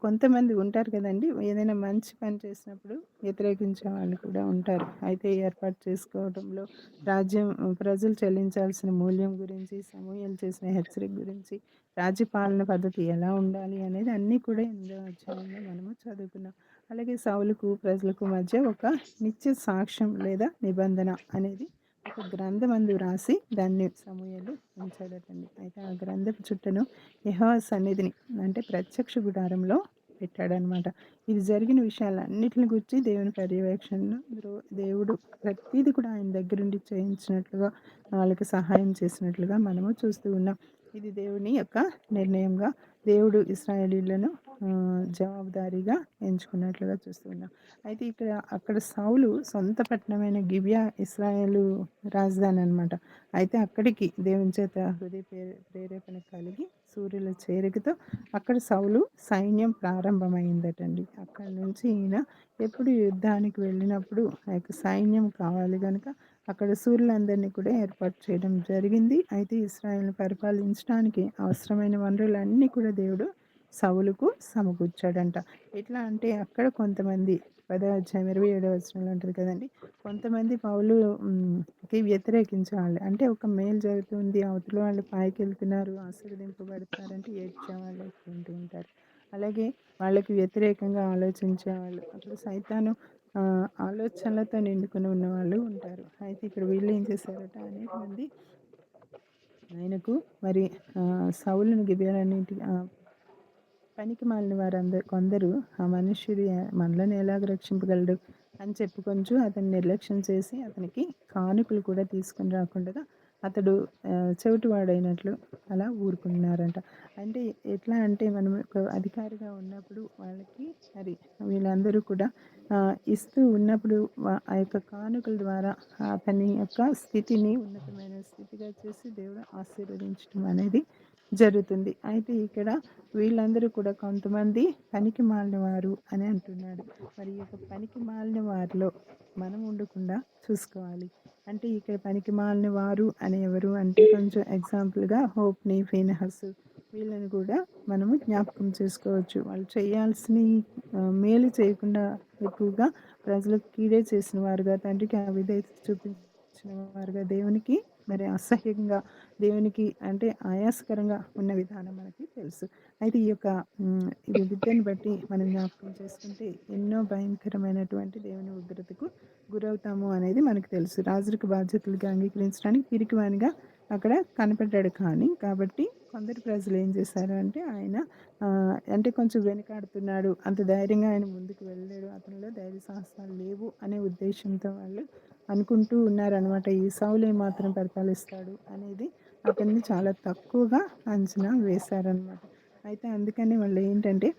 కొంతమంది ఉంటారు కదండి, ఏదైనా మంచి పని చేసినప్పుడు వ్యతిరేకించే వాళ్ళు కూడా ఉంటారు. అయితే ఏర్పాటు చేసుకోవడంలో ప్రజలు చెల్లించాల్సిన మూల్యం గురించి, సమూయేలు చేసిన హెచ్చరిక గురించి, రాజ్యపాలన పద్ధతి ఎలా ఉండాలి అనేది అన్నీ కూడా 8వ అధ్యాయంలో మనము చదువుకున్నాం. అలాగే సౌలుకు ప్రజలకు మధ్య ఒక నిత్య సాక్ష్యం లేదా నిబంధన అనేది ఒక గ్రంథమందు రాసి దాన్ని సమూయేలు ఉంచాడటండి. అయితే ఆ గ్రంథపు చుట్టను యెహోవా సన్నిధిని అంటే ప్రత్యక్ష గుడారంలో పెట్టాడనమాట. ఇది జరిగిన విషయాలన్నిటిని గురించి దేవుని పర్యవేక్షణను దేవుడు ప్రతీది కూడా ఆయన దగ్గరుండి చేయించినట్లుగా వాళ్ళకి సహాయం చేసినట్లుగా మనము చూస్తూ ఉన్నాం. ఇది దేవుని యొక్క నిర్ణయంగా దేవుడు ఇశ్రాయేలీయులను జవాబుదారీగా ఎంచుకున్నట్లుగా చూస్తూ ఉన్నాం. అయితే అక్కడ సౌలు సొంత పట్టణమైన గిబియా ఇశ్రాయేలు రాజధాని అనమాట. అయితే అక్కడికి దేవుని చేత హృదయ ప్రేరేపణ కలిగి సూర్యుల చేరికతో అక్కడ సౌలు సైన్యం ప్రారంభమైందటండి. అక్కడి నుంచి ఈయన ఎప్పుడు యుద్ధానికి వెళ్ళినప్పుడు ఆ యొక్క సైన్యం కావాలి కనుక అక్కడ సూర్యులందరినీ కూడా ఏర్పాటు చేయడం జరిగింది. అయితే ఇశ్రాయేల్ని పరిపాలించడానికి అవసరమైన వనరులన్నీ కూడా దేవుడు సౌలుకు సమకూర్చాడంట. ఎట్లా అంటే అక్కడ కొంతమంది 10వ అధ్యాయం 27వ వచనంలో ఉంటుంది కదండి, కొంతమంది కి వ్యతిరేకించేవాళ్ళు. అంటే ఒక మేలు జరుగుతుంది, అవతల వాళ్ళు పైకి వెళ్తున్నారు, ఆశీర్వదింపబడుతున్నారంటే ఏడ్చేవాళ్ళు ఎక్కువ ఉంటూ ఉంటారు. అలాగే వాళ్ళకి వ్యతిరేకంగా ఆలోచించేవాళ్ళు, అక్కడ సైతాను ఆలోచనలతో నిండుకొని ఉన్నవాళ్ళు ఉంటారు. అయితే ఇక్కడ వీళ్ళు ఏం చేశారట, అనేక మంది ఆయనకు మరి సౌలుని గిబియాలన్నింటి పనికిమాలిన కొందరు ఆ మనుష్యుడు మనలను ఎలాగ రక్షింపగలడు అని చెప్పుకొంచు అతన్ని నిర్లక్ష్యం చేసి అతనికి కానుకలు కూడా తీసుకొని రాకుండా అతడు చెవిటివాడైనట్లు అలా ఊరుకున్నారంట. అంటే ఎట్లా అంటే మనం ఒక అధికారిగా ఉన్నప్పుడు వాళ్ళకి మరి వీళ్ళందరూ కూడా ఇస్తూ ఉన్నప్పుడు ఆ యొక్క కానుకల ద్వారా అతని యొక్క స్థితిని ఉన్నతమైన స్థితిగా చేసి దేవుడు ఆశీర్వదించడం అనేది జరుగుతుంది. అయితే ఇక్కడ వీళ్ళందరూ కూడా కొంతమంది పనికి మాలిన వారు అని అంటున్నాడు. మరి ఈ యొక్క పనికి మాలిన వారిలో మనం ఉండకుండా చూసుకోవాలి. అంటే ఇక్కడ పనికి మాలిన వారు అని ఎవరు అంటే కొంచెం ఎగ్జాంపుల్గా హోప్ని, ఫీనహస్ వీళ్ళని కూడా మనము జ్ఞాపకం చేసుకోవచ్చు. వాళ్ళు చేయాల్సిన మేలు చేయకుండా ఎక్కువగా ప్రజలకు కీడే చేసిన వారుగా, తండ్రికి అవిధేయత చూపించిన వారుగా, దేవునికి మరి అసహ్యంగా, దేవునికి అంటే ఆయాసకరంగా ఉన్న విధానం మనకి తెలుసు. అయితే ఈ యొక్క ఇది విద్యను బట్టి మనం జ్ఞాపకం చేసుకుంటే ఎన్నో భయంకరమైనటువంటి దేవుని ఉగ్రతకు గురవుతాము అనేది మనకు తెలుసు. రాజరిక బాధ్యతలుగా అంగీకరించడానికి పిరికివానిగా అక్కడ కనపడ్డాడు. కాబట్టి కొందరు ప్రజలు ఏం చేశారు అంటే ఆయన అంటే కొంచెం వెనకాడుతున్నాడు, అంత ధైర్యంగా ఆయన ముందుకు వెళ్ళలేడు, అతనిలో ధైర్య సాహసాలు లేవు అనే ఉద్దేశంతో వాళ్ళు అనుకుంటూ ఉన్నారనమాట. ఈ సౌలు ఏమాత్రం పరిపాలిస్తాడు అనేది అతన్ని చాలా తక్కువగా అంచనా వేశారనమాట. అయితే అందుకని వాళ్ళు ఏంటంటే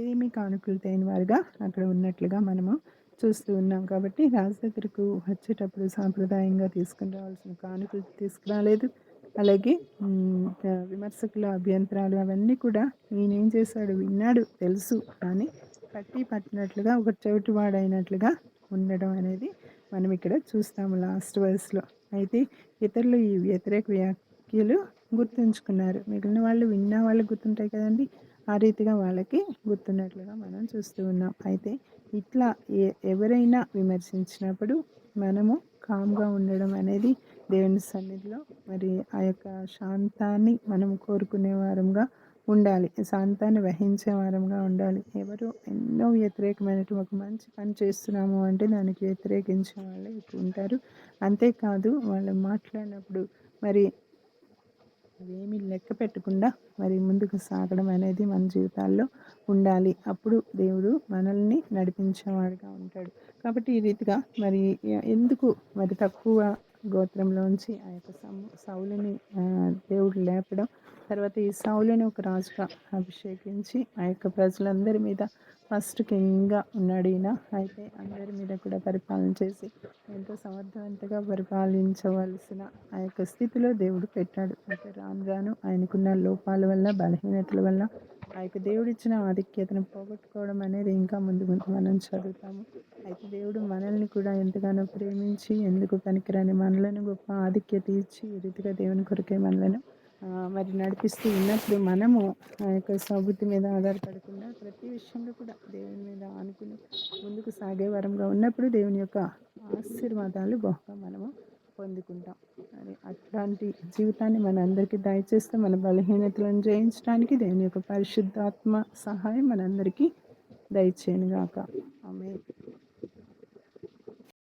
ఏమీ కానుకలు తేని వారుగా అక్కడ ఉన్నట్లుగా మనము చూస్తూ ఉన్నాం. కాబట్టి రాజు దగ్గరకు వచ్చేటప్పుడు సాంప్రదాయంగా తీసుకుని రావాల్సిన కానుకలు తీసుకురాలేదు. అలాగే విమర్శకుల అభ్యంతరాలు అవన్నీ కూడా ఈయనేం చేశాడు, విన్నాడు, తెలుసు. కానీ పట్టి పట్టినట్లుగా ఒక చెవిటివాడైనట్లుగా ఉండడం అనేది మనం ఇక్కడ చూస్తాము లాస్ట్ వర్స్‌లో. అయితే ఇతరులు ఈ వ్యతిరేక వ్యాఖ్యలు గుర్తుంచుకున్నారు. మిగిలిన వాళ్ళు విన్న వాళ్ళకి గుర్తుంటాయి కదండీ! ఆ రీతిగా వాళ్ళకి గుర్తున్నట్లుగా మనం చూస్తూ ఉన్నాం. అయితే ఇట్లా ఎవరైనా విమర్శించినప్పుడు మనము కామ్‌గా ఉండడం అనేది దేవుని సన్నిధిలో మరి ఆ యొక్క శాంతాన్ని మనం కోరుకునే వారంగా ఉండాలి. శాంతాన్ని వహించే వారంగా ఉండాలి. ఎవరు ఎన్నో వ్యతిరేకమైనటువంటి ఒక మంచి పని చేస్తున్నాము అంటే దానికి వ్యతిరేకించే వాళ్ళే ఎక్కువ ఉంటారు. అంతేకాదు వాళ్ళు మాట్లాడినప్పుడు మరి అవేమీ లెక్క పెట్టకుండా మరి ముందుకు సాగడం అనేది మన జీవితాల్లో ఉండాలి. అప్పుడు దేవుడు మనల్ని నడిపించేవాడుగా ఉంటాడు. కాబట్టి ఈ రీతిగా మరి ఎందుకు మరి తక్కువ గోత్రంలోంచి ఆ యొక్క సౌలుని దేవుడు లేపడం, తర్వాత ఈ సౌలుని ఒక రాజుగా అభిషేకించి ఆ యొక్క ప్రజలందరి మీద ఫస్ట్ కింగ్‌గా ఉన్నాడు ఈయన. అయితే అందరి మీద కూడా పరిపాలన చేసి ఎంతో సమర్థవంతంగా పరిపాలించవలసిన ఆ యొక్క స్థితిలో దేవుడు పెట్టాడు. అయితే రాను రాను ఆయనకున్న లోపాల వల్ల, బలహీనతల వల్ల ఆ యొక్క దేవుడిచ్చిన ఆధిక్యతను పోగొట్టుకోవడం అనేది ఇంకా ముందు ముందు మనం చదువుతాము. అయితే దేవుడు మనల్ని కూడా ఎంతగానో ప్రేమించి ఎందుకు పనికిరాని మనలను గొప్ప ఆధిక్యత ఇచ్చి ఈ రీతిగా దేవుని కొరకే మనలను మరి నడిపిస్తూ ఉన్నప్పుడు మనము ఆ యొక్క సౌబుద్ధి మీద ఆధారపడకుండా ప్రతి విషయంలో కూడా దేవుని మీద ఆనుకుని ముందుకు సాగే వరంగా ఉన్నప్పుడు దేవుని యొక్క ఆశీర్వాదాలు బహుగా మనము పొందుకుంటాం. మరి అట్లాంటి జీవితాన్ని మనందరికీ దయచేస్తే మన బలహీనతలను జయించడానికి దేవుని యొక్క పరిశుద్ధాత్మ సహాయం మనందరికీ దయచేయనుగాక. ఆమేన్.